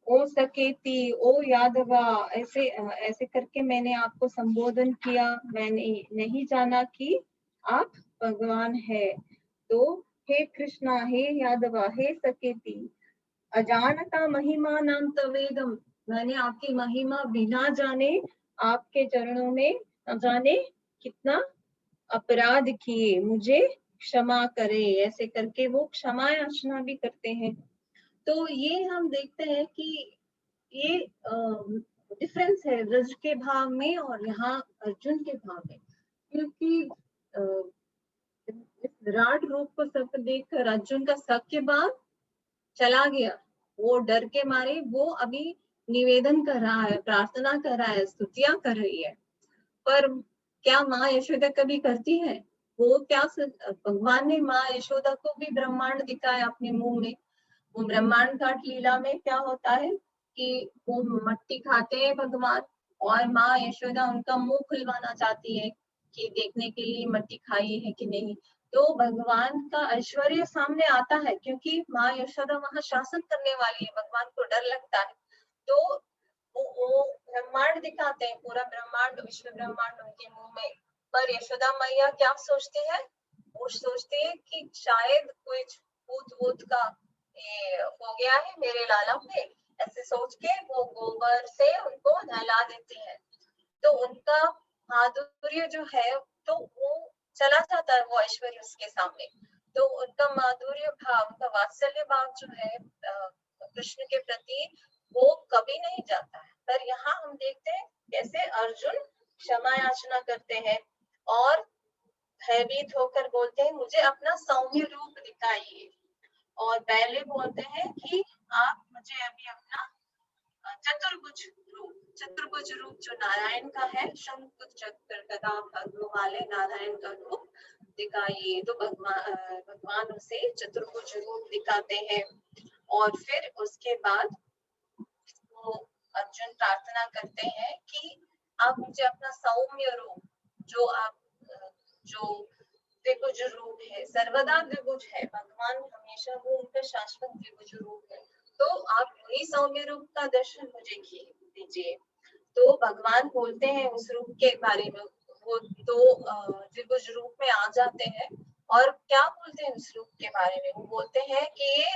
ओ सकेती, ओ यादवा, ऐसे ऐसे करके मैंने आपको संबोधन किया। मैंने नहीं जाना कि आप भगवान है। तो हे कृष्णा, हे यादवा, हे सकेती, अजानता महिमा नाम तवेदम, मैंने आपकी महिमा बिना जाने आपके चरणों में न जाने कितना अपराध किए, मुझे क्षमा करे। ऐसे करके वो क्षमा याचना भी करते हैं। तो ये हम देखते हैं कि ये डिफरेंस है ब्रज के भाव में और यहाँ अर्जुन के भाव में। क्योंकि इस विराट रूप को सब देखकर अर्जुन का सबके बाद चला गया। वो डर के मारे वो अभी निवेदन कर रहा है, प्रार्थना कर रहा है, स्तुतियां कर रही है। पर क्या माँ यशोदा कभी करती है? वो क्या भगवान ने माँ यशोदा को भी ब्रह्मांड दिखाया अपने मुंह में। वो ब्रह्मांड घाट लीला में क्या होता है कि वो मट्टी खाते हैं भगवान और माँ यशोदा उनका मुंह खुलवाना चाहती है कि देखने के लिए मट्टी खाई है कि नहीं। तो भगवान का ऐश्वर्य सामने आता है, क्योंकि माँ यशोदा वहां शासन करने वाली है, भगवान को डर लगता है। तो वो ब्रह्मांड दिखाते हैं, पूरा ब्रह्मांड, विश्व ब्रह्मांड उनके मुंह में। पर यशोदा मैया क्या सोचती है? वो सोचती है कि शायद कुछ भूत वूत का ये हो गया है मेरे लाला पे, ऐसे सोच के वो गोबर से उनको नहला देती है। तो उनका माधुर्य जो है, तो वो चला जाता है वो ऐश्वर्य उसके सामने। तो उनका माधुर्य भाव, उनका वात्सल्य भाव जो है कृष्ण के प्रति, वो कभी नहीं जाता है। पर यहाँ हम देखते हैं कैसे अर्जुन क्षमा याचना करते हैं और भयभीत होकर बोलते हैं मुझे अपना सौम्य रूप दिखाइए। और पहले बोलते हैं कि आप मुझे अभी अपना चतुर्भुज रूप जो नारायण का है, शंख चक्र गदा पद्म वाले नारायण का रूप दिखाइए। तो भगवान उसे चतुर्भुज रूप दिखाते हैं। और फिर उसके बाद वो अर्जुन प्रार्थना करते हैं कि आप मुझे अपना सौम्य रूप, जो आप जो द्विभुज रूप है, सर्वदा द्विभुज है भगवान, हमेशा वो उनका शाश्वत द्विभुज रूप है। तो आप वही सौम्य रूप का दर्शन मुझे दीजिए। तो भगवान बोलते हैं उस रूप के बारे में, वो दो द्विभुज रूप में आ जाते हैं। और क्या बोलते हैं इस रूप के बारे में? वो बोलते हैं कि ये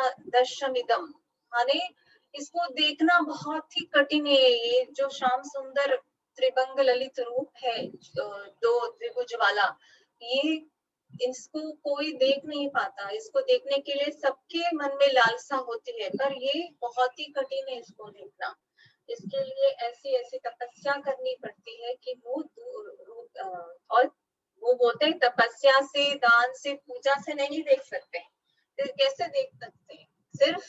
सुदुर्दर्शमिदम, माने इसको देखना बहुत ही कठिन है। ये जो श्याम सुंदर त्रिभंग ललित रूप है दो द्विभुज वाला, ये इसको कोई देख नहीं पाता। इसको देखने के लिए सबके मन में लालसा होती है, पर ये बहुत ही कठिन है इसको देखना। इसके लिए ऐसी ऐसी तपस्या करनी पड़ती है कि वो और वो बोलते हैं तपस्या से, दान से, पूजा से नहीं देख सकते। फिर कैसे देख सकते हैं? सिर्फ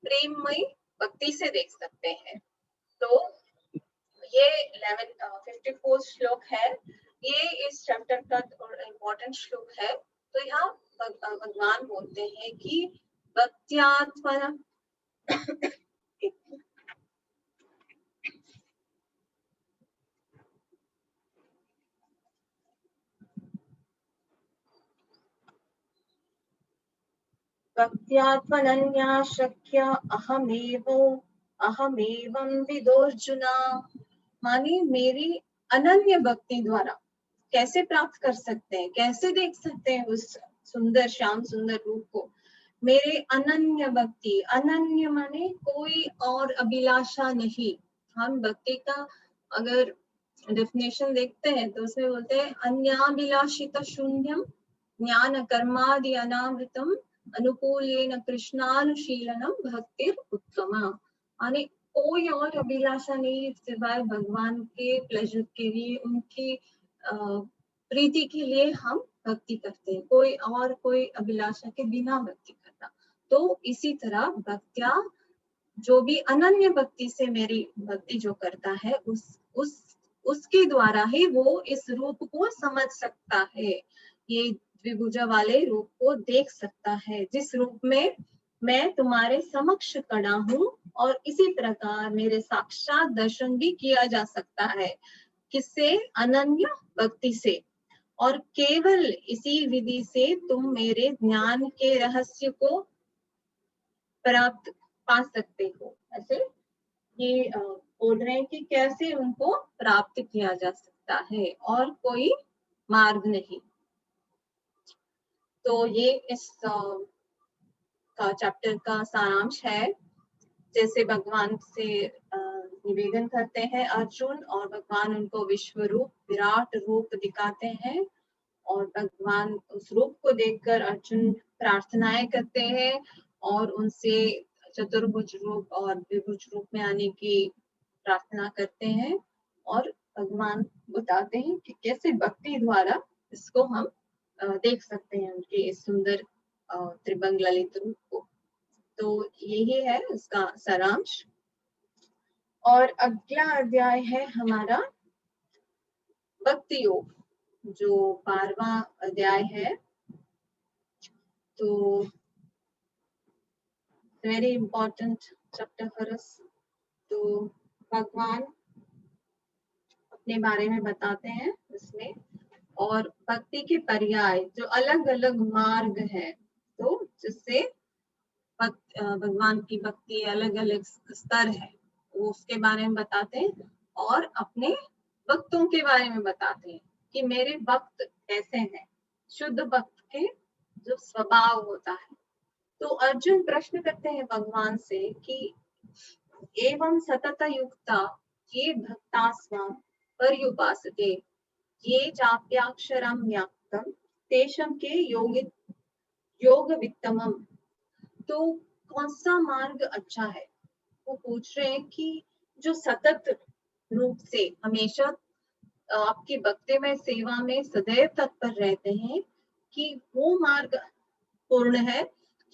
प्रेममयी भक्ति से देख सकते हैं। तो ये 54 श्लोक है, ये इस चैप्टर का इम्पोर्टेंट श्लोक है। तो यहाँ भगवान बोलते हैं कि भक्त्यात्मना भक्त्यात्मनन्या शक्य अहमेवं विदोर्जुना, मानी मेरी अनन्य भक्ति द्वारा कैसे प्राप्त कर सकते हैं, कैसे देख सकते हैं उस सुंदर श्याम सुंदर रूप को? मेरे अनन्य भक्ति, अनन्य माने कोई और अभिलाषा नहीं। हम भक्ति का अगर डेफिनेशन देखते हैं तो उसमें बोलते हैं अन्याभिलाषित शून्यम ज्ञान कर्मादि अनावृतम अनुकूलेन कृष्णानुशीलनम भक्तिर उत्तमा, माने कोई और अभिलाषा नहीं सिवाय भगवान के प्लेजर के लिए, उनकी प्रीति के लिए हम भक्ति करते हैं, कोई अभिलाषा के बिना भक्ति करना। तो इसी तरह भक्त्या, जो भी अनन्य भक्ति से मेरी भक्ति जो करता है उसके द्वारा ही वो इस रूप को समझ सकता है, ये द्विभुजा वाले रूप को देख सकता है, जिस रूप में मैं तुम्हारे समक्ष खड़ा हूँ। और इसी प्रकार मेरे साक्षात दर्शन भी किया जा सकता है, किससे? अनन्य भक्ति से। और केवल इसी विधि से तुम मेरे ज्ञान के रहस्य को प्राप्त पा सकते हो। ऐसे ये बोल रहे हैं कि कैसे उनको प्राप्त किया जा सकता है, और कोई मार्ग नहीं। तो ये इस का चैप्टर का सारांश है। जैसे भगवान से निवेदन करते हैं अर्जुन, और भगवान उनको विश्व रूप, विराट रूप दिखाते हैं, और भगवान उस रूप को देखकर अर्जुन प्रार्थनाएं करते हैं और उनसे चतुर्भुज रूप और द्विभुज रूप में आने की प्रार्थना करते हैं। और भगवान बताते हैं कि कैसे भक्ति द्वारा इसको हम देख सकते हैं, उनके इस सुंदर त्रिभंग ललित रूप को। तो यही है उसका सारांश। और अगला अध्याय है हमारा भक्ति योग, जो 12वां अध्याय है। तो very important chapter for us. तो भगवान अपने बारे में बताते हैं इसमें, और भक्ति के पर्याय जो अलग अलग मार्ग है, तो जिससे भगवान की भक्ति अलग अलग स्तर है, वो उसके बारे में बताते हैं। और अपने भक्तों के बारे में बताते हैं कि मेरे भक्त कैसे हैं, शुद्ध भक्त के जो स्वभाव होता है। तो अर्जुन प्रश्न करते हैं भगवान से कि एवं सतत युक्ता ये भक्तास्मां पर्युपासते ये चाप्याक्षरं ज्ञातम् तेषां के योग वित्तमम्। तो कौन सा मार्ग अच्छा है? वो पूछ रहे हैं कि जो सतत रूप से हमेशा आपकी भक्ति में, सेवा में सदैव तत्पर रहते हैं, कि वो मार्ग पूर्ण है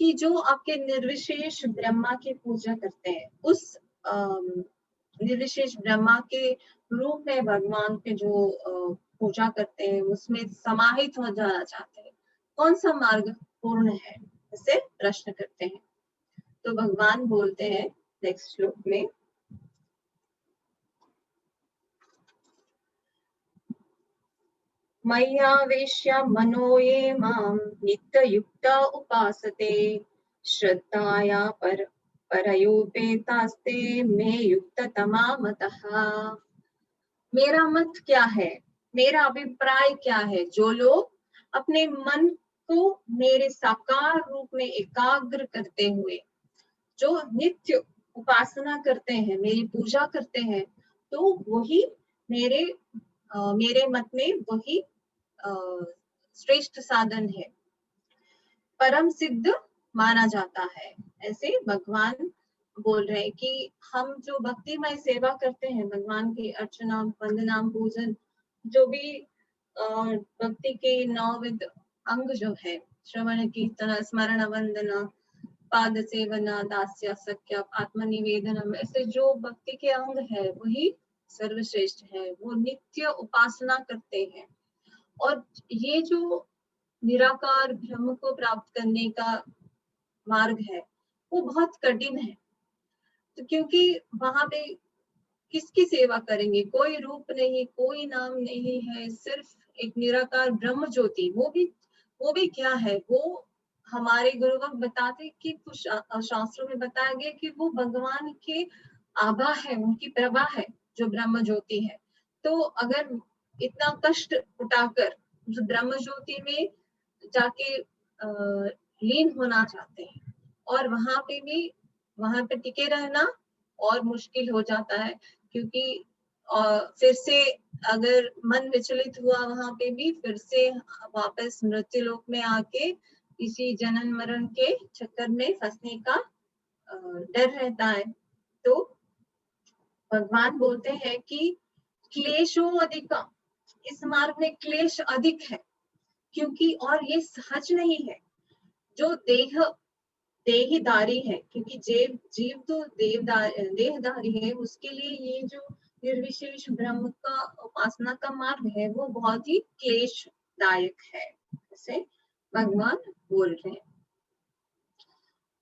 कि जो आपके निर्विशेष ब्रह्मा की पूजा करते हैं, उस निर्विशेष ब्रह्मा के रूप में भगवान के जो पूजा करते हैं, उसमें समाहित हो जाना चाहते हैं, कौन सा मार्ग पूर्ण है? इसे प्रश्न करते हैं। तो भगवान बोलते हैं नेक्स्ट श्लोक में, मय्यावेश्य मनो ये मां नित्ययुक्ता उपासते श्रद्धाया परयोपेतास्ते मे युक्ततमा मतः। मेरा मत क्या है, मेरा अभिप्राय क्या है। जो लोग अपने मन को मेरे साकार रूप में एकाग्र करते हुए जो नित्य उपासना करते हैं, मेरी पूजा करते हैं, तो वही मेरे मेरे मत में वही श्रेष्ठ साधन है, परम सिद्ध माना जाता है। ऐसे भगवान बोल रहे हैं कि हम जो भक्तिमय सेवा करते हैं, भगवान की अर्चना, वंदना, पूजन, जो भी भक्ति के 9 विध अंग जो है, श्रवण, कीर्तन, स्मरण, वंदना, पाद सेवना, दास्य, सख्य, आत्मनिवेदनम, ऐसे जो भक्ति के अंग है वही सर्वश्रेष्ठ है। वो नित्य उपासना करते हैं। और ये जो निराकार ब्रह्म को प्राप्त करने का मार्ग है वो बहुत कठिन है। तो क्योंकि वहां पे किसकी सेवा करेंगे, कोई रूप नहीं, कोई नाम नहीं है, सिर्फ एक निराकार ब्रह्म ज्योति। वो भी क्या है, वो हमारे गुरुवक बताते कि कुछ शास्त्रों में बताया गया कि वो भगवान के आभा है, उनकी प्रभा है, जो ब्रह्म ज्योति है। तो अगर इतना कष्ट उठाकर जो ब्रह्म ज्योति में जाके लीन होना चाहते हैं और वहां पे टिके रहना और मुश्किल हो जाता है, क्योंकि फिर से अगर मन विचलित हुआ वहां पे भी फिर से वापस मृत्यु लोक में आके इसी जनन मरण के चक्कर में फंसने का डर रहता है। तो भगवान बोलते हैं कि क्लेशो अधिका, इस मार्ग में क्लेश अधिक है, क्योंकि और ये सहज नहीं है। जो देहधारी है, क्योंकि जीव तो देहधारी है, उसके लिए ये जो निर्विशेष ब्रह्म का उपासना का मार्ग है वो बहुत ही क्लेशदायक है, ऐसे भगवान बोल रहे हैं।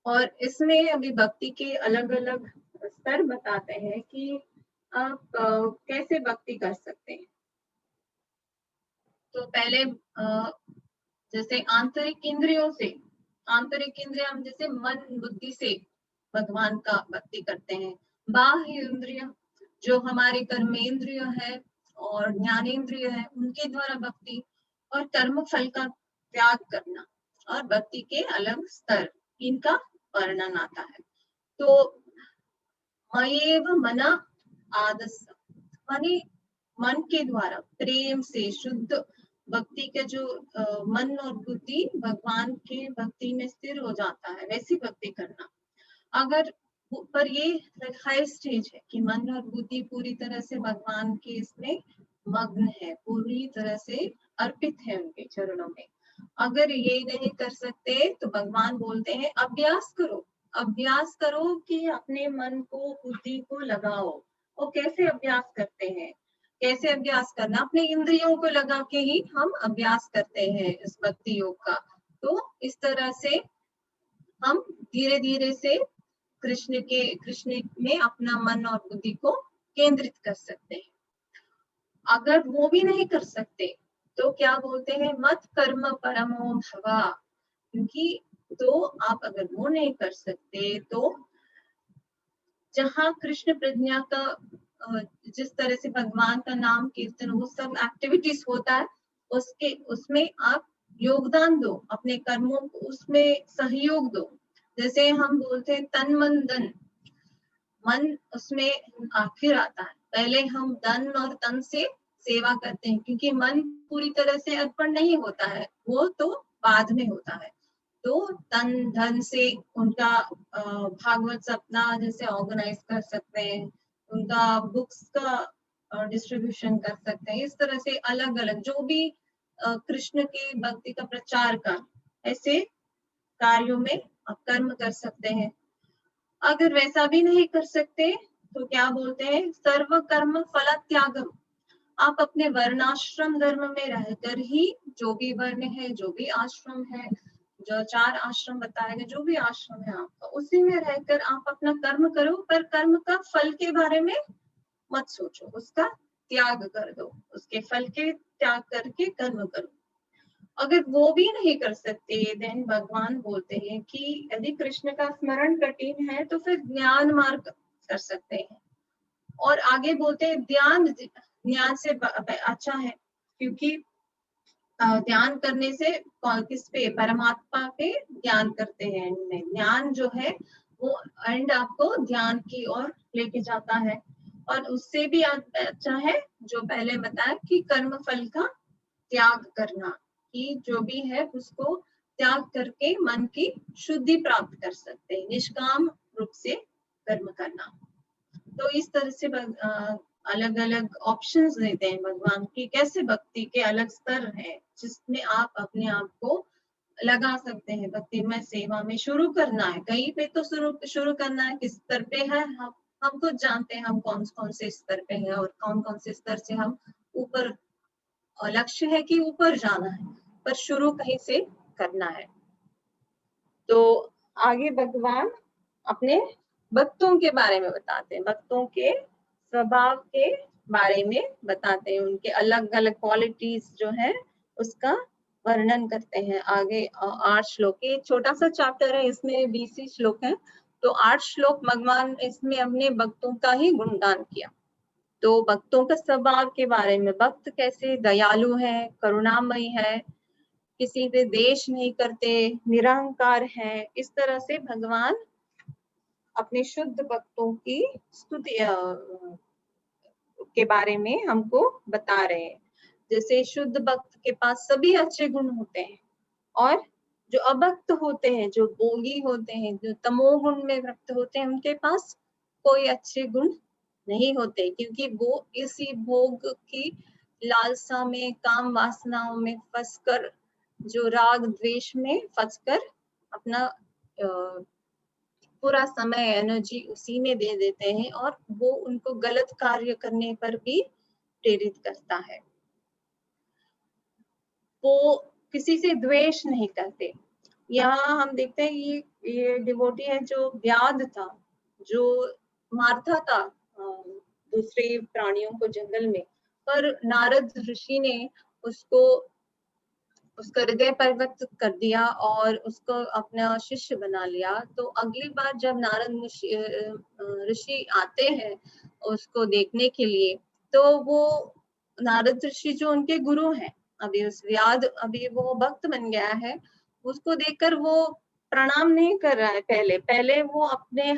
और इसमें अभी भक्ति के अलग अलग स्तर बताते हैं कि आप कैसे भक्ति कर सकते हैं। तो पहले जैसे आंतरिक इंद्रियों से, आंतरिक इंद्रिया हम जैसे मन बुद्धि से भगवान का भक्ति करते हैं। बाह्य इंद्रिय जो हमारे कर्मेंद्रिय है और ज्ञानेंद्रिय है, उनके द्वारा भक्ति। और कर्म फल का त्याग करना और भक्ति के अलग स्तर, इनका वर्णन आता है। तो मयेव मना आदस, माने मन के द्वारा प्रेम से शुद्ध भक्ति के जो मन और बुद्धि भगवान के भक्ति में स्थिर हो जाता है, वैसी भक्ति करना। अगर पर ये हाई स्टेज है कि मन और बुद्धि पूरी तरह से भगवान के इसमें मग्न है, पूरी तरह से अर्पित है उनके चरणों में। अगर ये नहीं कर सकते तो भगवान बोलते हैं अभ्यास करो, अभ्यास करो कि अपने मन को बुद्धि को लगाओ। वो कैसे अभ्यास करते हैं, कैसे अभ्यास करना, अपने इंद्रियों को लगा के ही हम अभ्यास करते हैं इस भक्ति योग का। तो इस तरह से हम धीरे धीरे से कृष्ण में अपना मन और बुद्धि को केंद्रित कर सकते हैं। अगर वो भी नहीं कर सकते तो क्या बोलते हैं, मत कर्म परमो भवा, क्योंकि तो आप अगर वो नहीं कर सकते तो जहाँ कृष्ण प्रज्ञा का जिस तरह से भगवान का नाम कीर्तन वो सब एक्टिविटीज होता है, उसमें आप योगदान दो, अपने कर्मों को उसमें सहयोग दो। जैसे हम बोलते हैं तन मन धन, मन उसमें आखिर आता है, पहले हम धन और तन से सेवा करते हैं, क्योंकि मन पूरी तरह से अर्पण नहीं होता है, वो तो बाद में होता है। तो तन धन से उनका भागवत सप्ताह जैसे ऑर्गेनाइज कर सकते हैं, उनका बुक्स का डिस्ट्रीब्यूशन कर सकते हैं। इस तरह से अलग अलग जो भी कृष्ण के भक्ति का प्रचार का ऐसे कार्यों में आप कर्म कर सकते हैं। अगर वैसा भी नहीं कर सकते तो क्या बोलते हैं, सर्व कर्म फल त्यागम, आप अपने वर्णाश्रम धर्म में रहकर ही, जो भी वर्ण है, जो भी आश्रम है, जो 4 आश्रम बताए गए, जो भी आश्रम है आपका, उसी में रहकर आप अपना कर्म करो, पर कर्म का फल के बारे में मत सोचो, उसका त्याग कर दो, उसके फल के त्याग करके कर्म करो। अगर वो भी नहीं कर सकते देन भगवान बोलते हैं कि यदि कृष्ण का स्मरण कठिन है तो फिर ज्ञान मार्ग कर सकते हैं। और आगे बोलते हैं ध्यान ज्ञान से अच्छा है, क्योंकि ध्यान करने से किस पे, परमात्मा पे ध्यान करते हैं। इनमें ज्ञान जो है वो एंड आपको ध्यान की ओर लेके जाता है। और उससे भी अच्छा है जो पहले बताया कि कर्म फल का त्याग करना, कि जो भी है उसको त्याग करके मन की शुद्धि प्राप्त कर सकते हैं, निष्काम रूप से कर्म करना। तो इस तरह से अलग अलग ऑप्शंस देते हैं भगवान की, कैसे भक्ति के अलग स्तर है जिसमें आप अपने आप को लगा सकते हैं। भक्तिमय सेवा में शुरू करना है, कहीं पे तो शुरू करना है, किस स्तर पे है हम खुद जानते हैं, हम कौन कौन से स्तर पे हैं और कौन कौन से स्तर से हम ऊपर, लक्ष्य है कि ऊपर जाना है, पर शुरू कहीं से करना है। तो आगे भगवान अपने भक्तों के बारे में बताते हैं, भक्तों के स्वभाव के बारे में बताते हैं, उनके अलग अलग क्वालिटीज जो है उसका वर्णन करते हैं। आगे 8 श्लोक, ये छोटा सा चैप्टर है, इसमें 20 श्लोक है, तो 8 श्लोक भगवान इसमें अपने भक्तों का ही गुणगान किया। तो भक्तों का स्वभाव के बारे में, भक्त कैसे दयालु है, करुणामयी है, किसी पे द्वेष नहीं करते, निरहंकार है, इस तरह से भगवान अपने शुद्ध भक्तों की स्तुति के बारे में हमको बता रहे हैं। जैसे शुद्ध भक्त के पास सभी अच्छे गुण होते हैं, और जो अभक्त होते हैं, जो भोगी होते हैं, जो तमोगुण में व्यक्त होते हैं, उनके पास कोई अच्छे गुण नहीं होते, क्योंकि वो इसी भोग की लालसा में, काम वासनाओं में फंसकर, जो राग द्वेष में फंसकर अपना पूरा समय, एनर्जी उसी में दे देते हैं, और वो उनको गलत कार्य करने पर भी प्रेरित करता है। वो किसी से द्वेष नहीं करते। यहाँ हम देखते हैं ये डिवोटी है जो व्याध था, जो मारता था दूसरे प्राणियों को जंगल में, पर नारद ऋषि ने उसको, उसका हृदय परिवर्तित कर दिया और उसको अपना शिष्य बना लिया। तो अगली बार जब नारद ऋषि आते हैं उसको देखने के लिए, तो वो नारद ऋषि जो उनके गुरु हैं, अभी उस व्याध, अभी वो भक्त बन गया है, उसको देखकर वो प्रणाम नहीं कर रहा है। पहले वो अपने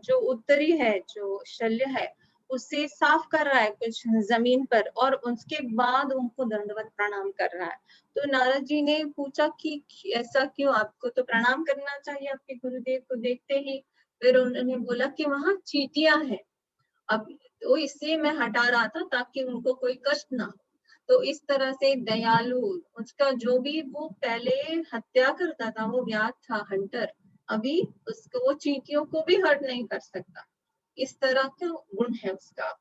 जो उत्तरी है, जो शल्य है, उससे साफ कर रहा है कुछ जमीन पर, और उसके बाद उनको दंडवत प्रणाम कर रहा है। तो नारद जी ने पूछा कि ऐसा क्यों, आपको तो प्रणाम करना चाहिए आपके गुरुदेव को देखते ही। फिर उन्होंने बोला कि वहां चींटियां हैं, अब तो इससे मैं हटा रहा था ताकि उनको कोई कष्ट ना हो। तो इस तरह से दयालु, उसका जो भी वो पहले हत्या करता था, वो व्याध था, हंटर, अभी उसको वो चींटियों को भी हर्ट नहीं कर सकता। इस तरह का गुण है उसका,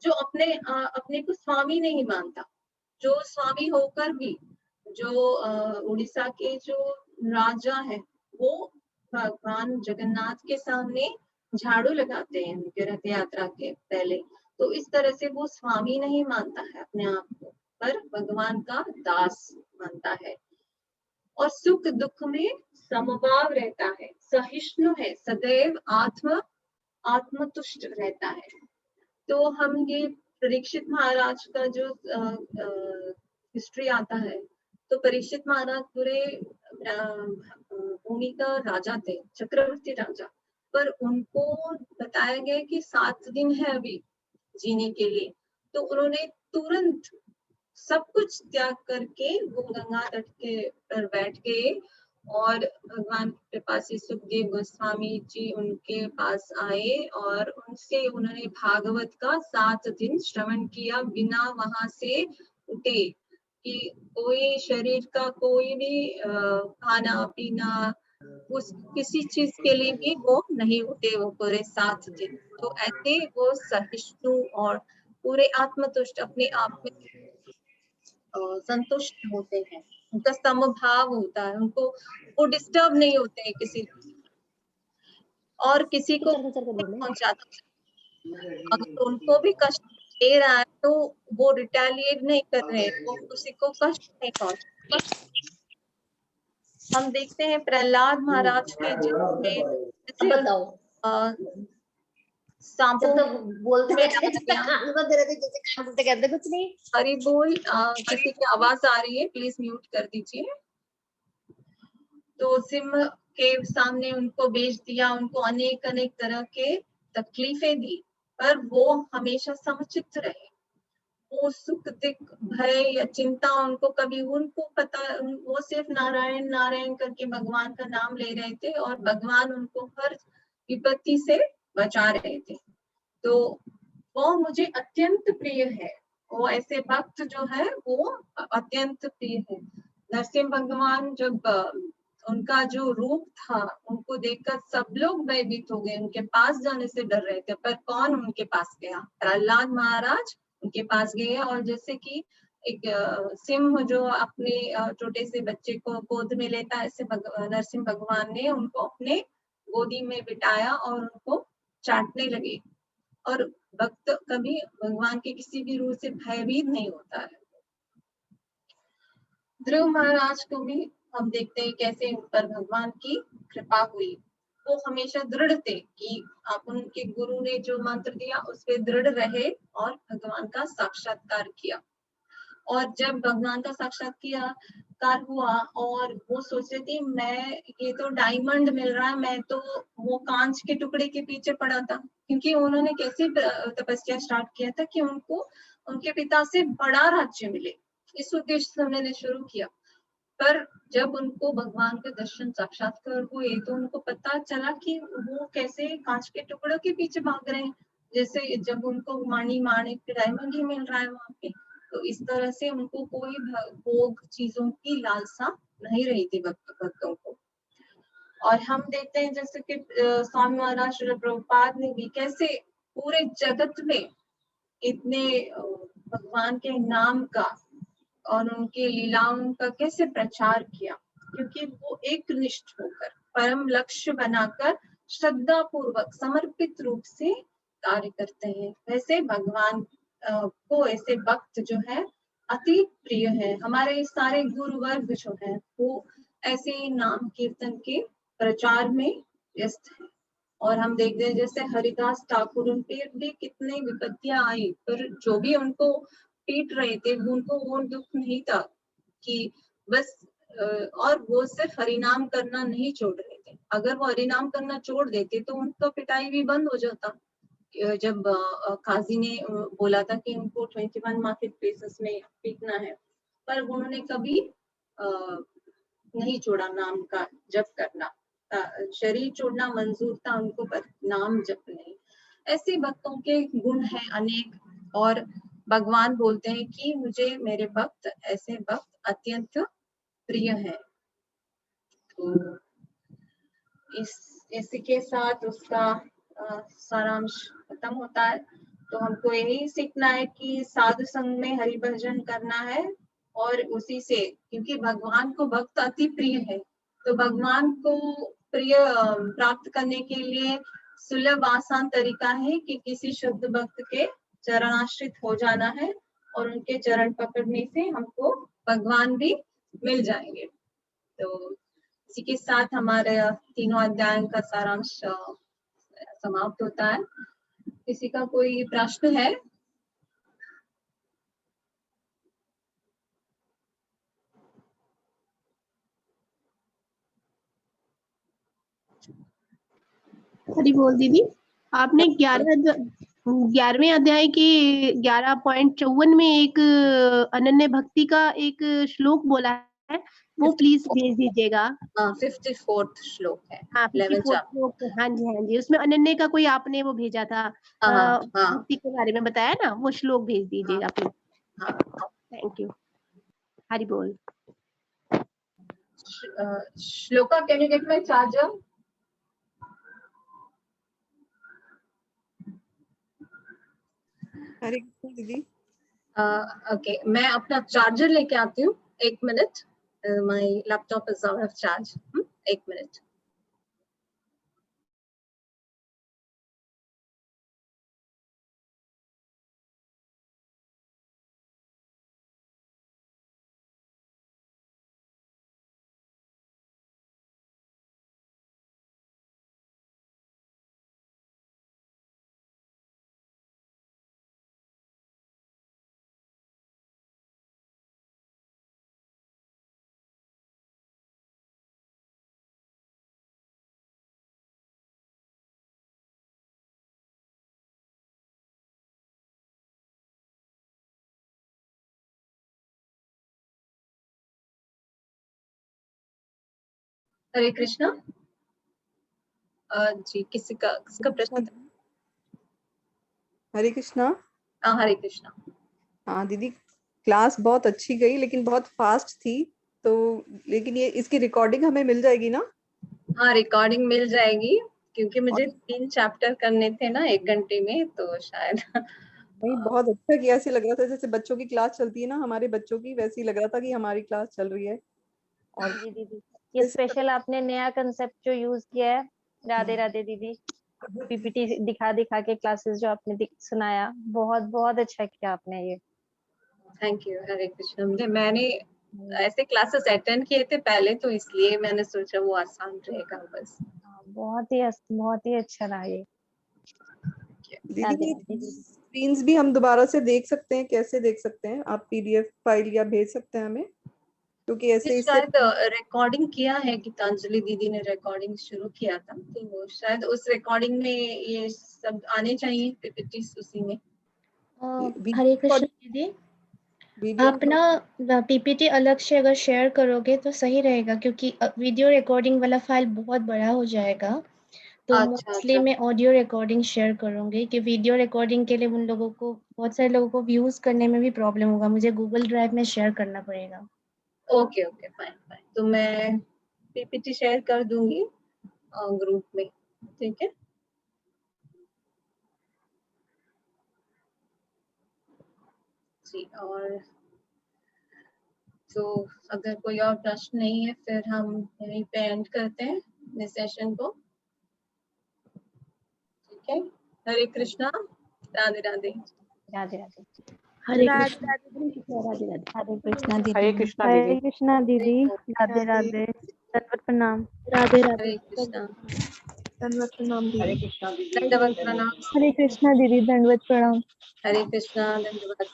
जो अपने को स्वामी नहीं मानता, जो स्वामी होकर भी, जो उड़ीसा के जो राजा है, वो भगवान जगन्नाथ के सामने झाड़ू लगाते हैं उनके रथ यात्रा के पहले। तो इस तरह से वो स्वामी नहीं मानता है अपने आप को, पर भगवान का दास मानता है। और सुख दुख में समभाव रहता है, सहिष्णु है, सदैव आत्मतुष्ट रहता है। तो हम ये परीक्षित महाराज का जो हिस्ट्री आता है, तो परीक्षित महाराज पूरे भूमि का राजा थे, चक्रवर्ती राजा, पर उनको बताया गया कि 7 दिन है अभी जीने के लिए। तो उन्होंने तुरंत सब कुछ त्याग करके वो गंगा तट के पर बैठ गए, और भगवान की कृपा से सुखदेव गोस्वामी जी उनके पास आए, और उनसे उन्होंने भागवत का 7 दिन श्रवण किया बिना वहां से उठे, कि कोई शरीर का कोई भी खाना पीना, उस किसी चीज के लिए भी वो नहीं उठे, वो पूरे 7 दिन। तो ऐसे वो सहिष्णु और पूरे आत्मतुष्ट, अपने आप में संतुष्ट होते हैं, उनका समभाव होता है, उनको वो डिस्टर्ब नहीं होते हैं किसी, और किसी को पहुंचाते, अगर उनको भी कष्ट दे रहा है तो वो रिटेलिएट नहीं कर रहे हैं, वो किसी को कष्ट नहीं पहुंचाते। हम देखते हैं प्रहलाद महाराज के जीवन में, जैसे सांपों जब तक बोलते में रहते डाल दिया। कान को दे रहे थे, जैसे कान बोलते कहते कुछ नहीं। हरी बोल। किसी की आवाज आ रही है, प्लीज म्यूट कर दीजिए। तो सिंह के सामने उनको बेच दिया, उनको अनेक अनेक तरह के तकलीफें दी, पर वो हमेशा समचित्त रहे। वो सुख दुख भय या चिंता उनको कभी, उनको पता, वो सिर्फ नारायण नारायण करके भगवान का नाम ले रहे थे और भगवान उनको हर विपत्ति से बचा रहे थे। तो वो मुझे अत्यंत प्रिय है। वो ऐसे भक्त जो है वो अत्यंत प्रिय है। नरसिंह भगवान जब उनका जो रूप था, उनको देखकर सब लोग भयभीत हो गए, उनके पास जाने से डर रहे थे। पर कौन उनके पास गया? प्रहलाद महाराज उनके पास गए। और जैसे कि एक सिंह जो अपने छोटे से बच्चे को गोद में लेता है, ऐसे नरसिंह भगवान ने उनको अपने गोदी में बिठाया और उनको चाटने लगे। और भक्त कभी भगवान के किसी भी रूप से भयभीत नहीं होता है। ध्रुव महाराज को भी हम देखते हैं कैसे उन पर भगवान की कृपा हुई। वो हमेशा दृढ़ थे कि आप उनके गुरु ने जो मंत्र दिया उस पे दृढ़ रहे और भगवान का साक्षात्कार किया। और जब भगवान का साक्षात्कार हुआ और वो सोच रही थी, मैं ये तो डायमंड मिल रहा है, मैं तो वो कांच के टुकड़े के पीछे पड़ा था। क्योंकि उन्होंने कैसे तपस्या स्टार्ट किया था कि उनको उनके पिता से बड़ा राज्य मिले, इस उद्देश्य से उन्होंने शुरू किया। पर जब उनको भगवान के दर्शन साक्षात्कार हुए तो उनको पता चला कि वो कैसे कांच के टुकड़ों के पीछे भाग रहे हैं। जैसे जब उनको माणिक डायमंड ही मिल रहा है वहां पे, तो इस तरह से उनको कोई भोग चीजों की लालसा नहीं रही थी भक्तों को। और हम देखते हैं जैसे कि स्वामी महाराज श्रील प्रभुपाद ने भी कैसे पूरे जगत में इतने भगवान के नाम का और उनकी लीलाओं का कैसे प्रचार किया। क्योंकि वो एक निष्ठ होकर परम लक्ष्य बनाकर श्रद्धा पूर्वक समर्पित रूप से कार्य करते हैं। वैसे भगवान को ऐसे भक्त जो है अति प्रिय है। हमारे सारे गुरु वर्ग जो है वो ऐसे नाम कीर्तन के प्रचार में व्यस्त है। और हम देखते हैं जैसे हरिदास ठाकुर, उन पे भी कितने विपत्तियां आई, पर जो भी उनको पीट रहे थे उनको वो दुख नहीं था कि बस और वो सिर्फ हरिनाम करना नहीं छोड़ रहे थे। अगर वो हरिनाम करना छोड़ देते तो उनका पिटाई भी बंद हो जाता। जब काजी ने बोला था कि उनको 21 मार्केट प्लेसेस में पीटना है, पर उन्होंने कभी नहीं छोड़ा नाम का जप करना। शरीर छोड़ना मंजूर था उनको, पर नाम जप नहीं। ऐसे भक्तों के गुण हैं अनेक। और भगवान बोलते हैं कि मुझे मेरे भक्त, ऐसे भक्त अत्यंत प्रिय है। तो इसी के साथ उसका सारांश खत्म होता है। तो हमको यही सीखना है कि साधु संग में हरि भजन करना है और उसी से, क्योंकि भगवान को भक्त अति प्रिय है। तो भगवान को प्रिय प्राप्त करने के लिए सुलभ आसान तरीका है कि किसी शुद्ध भक्त के चरणाश्रित हो जाना है और उनके चरण पकड़ने से हमको भगवान भी मिल जाएंगे। तो इसी के साथ हमारे तीनों अध्याय का सारांश समाप्त होता है। किसी का कोई प्रश्न है? हरी बोल दीदी। आपने 11वें अध्याय के 11.54 में एक अनन्य भक्ति का एक श्लोक बोला है, वो प्लीज भेज दीजिएगा। 54th श्लोक है। हाँ 54 श्लोक। हाँ जी, उसमें अनन्य का कोई आपने वो भेजा था, भक्ति के बारे में बताया ना, वो श्लोक भेज दीजिएगा प्लीज। Thank you. हरी बोल। Shloka, can you get my charger? Hare Krishna दीदी। ओके, मैं अपना चार्जर लेके आती हूँ, 1 minute. My laptop is out of charge. 1 minute. Hare Krishna. जी किसी का प्रश्न था? हरे कृष्णा। हाँ हरे कृष्णा। हाँ दीदी, क्लास बहुत अच्छी गई लेकिन बहुत फास्ट थी, तो लेकिन ये इसकी रिकॉर्डिंग हमें मिल जाएगी ना? हाँ रिकॉर्डिंग मिल जाएगी, क्योंकि मुझे और 3 चैप्टर करने थे ना 1 घंटे में, तो शायद नहीं, बहुत अच्छा किया। ऐसे लग रहा था जैसे बच्चों की क्लास चलती है ना, हमारे बच्चों की, वैसे ही लग रहा था कि हमारी क्लास चल रही है। और जी दीदी, ये जैसे स्पेशल आपने नया कंसेप्ट जो यूज किया है, राधे राधे दीदी, पीपीटी दिखा दिखा के क्लासेस जो आपने सुनाया, बहुत बहुत अच्छा किया आपने ये। थैंक यू हरे कृष्णा। मैंने ऐसे क्लासेस अटेंड किए थे पहले, तो इसलिए मैंने सोचा वो आसान रहेगा बस। बहुत ही अच्छा रहा ये। दीदी राधे ये राधे दीदी। स्क्रीन्स भी हम दोबारा से देख सकते हैं? कैसे देख सकते हैं? आप पीडीएफ फाइल या भेज सकते हैं हमें, क्योंकि ऐसे इससे शायद रिकॉर्डिंग किया है, गीतांजलि दीदी ने रिकॉर्डिंग शुरू किया था, तो वो शायद उस रिकॉर्डिंग में ये सब आने चाहिए, पीपीटीज उसी में। हरे कृष्ण दीदी, वीडियो आप ना पीपीटी अलग से अगर शेयर करोगे तो सही रहेगा, क्योंकि वीडियो रिकॉर्डिंग वाला फाइल बहुत बड़ा हो जाएगा। तो अच्छा मोस्टली अच्छा मैं ऑडियो रिकॉर्डिंग शेयर करूंगी, कि वीडियो रिकॉर्डिंग के लिए उन लोगों को, बहुत सारे लोगों को व्यूज करने में भी प्रॉब्लम होगा, मुझे गूगल ड्राइव में शेयर करना पड़ेगा। ओके ओके फाइन फाइन, तो मैं पीपीटी शेयर कर दूंगी ग्रुप में, ठीक है। जी, और तो अगर कोई और प्रश्न नहीं है, फिर हम यहीं पे एंड करते हैं इस सेशन को, ठीक है। हरे कृष्णा, राधे राधे। राधे राधे। हरे राधे कृष्ण। राधे दीदी। हरे कृष्णा दीदी। हरे कृष्णा हरे दीदी। कृष्णा दीदी। राधे राधे। राधे। दंडवत प्रणाम। राधे राधे। हरे कृष्णा। धन्यवाद प्रणाम हरे दीदी। कृष्णा दीदी। दंडवत प्रणाम। हरे कृष्णा दीदी। दंडवत प्रणाम। हरे कृष्णा, धन्यवाद।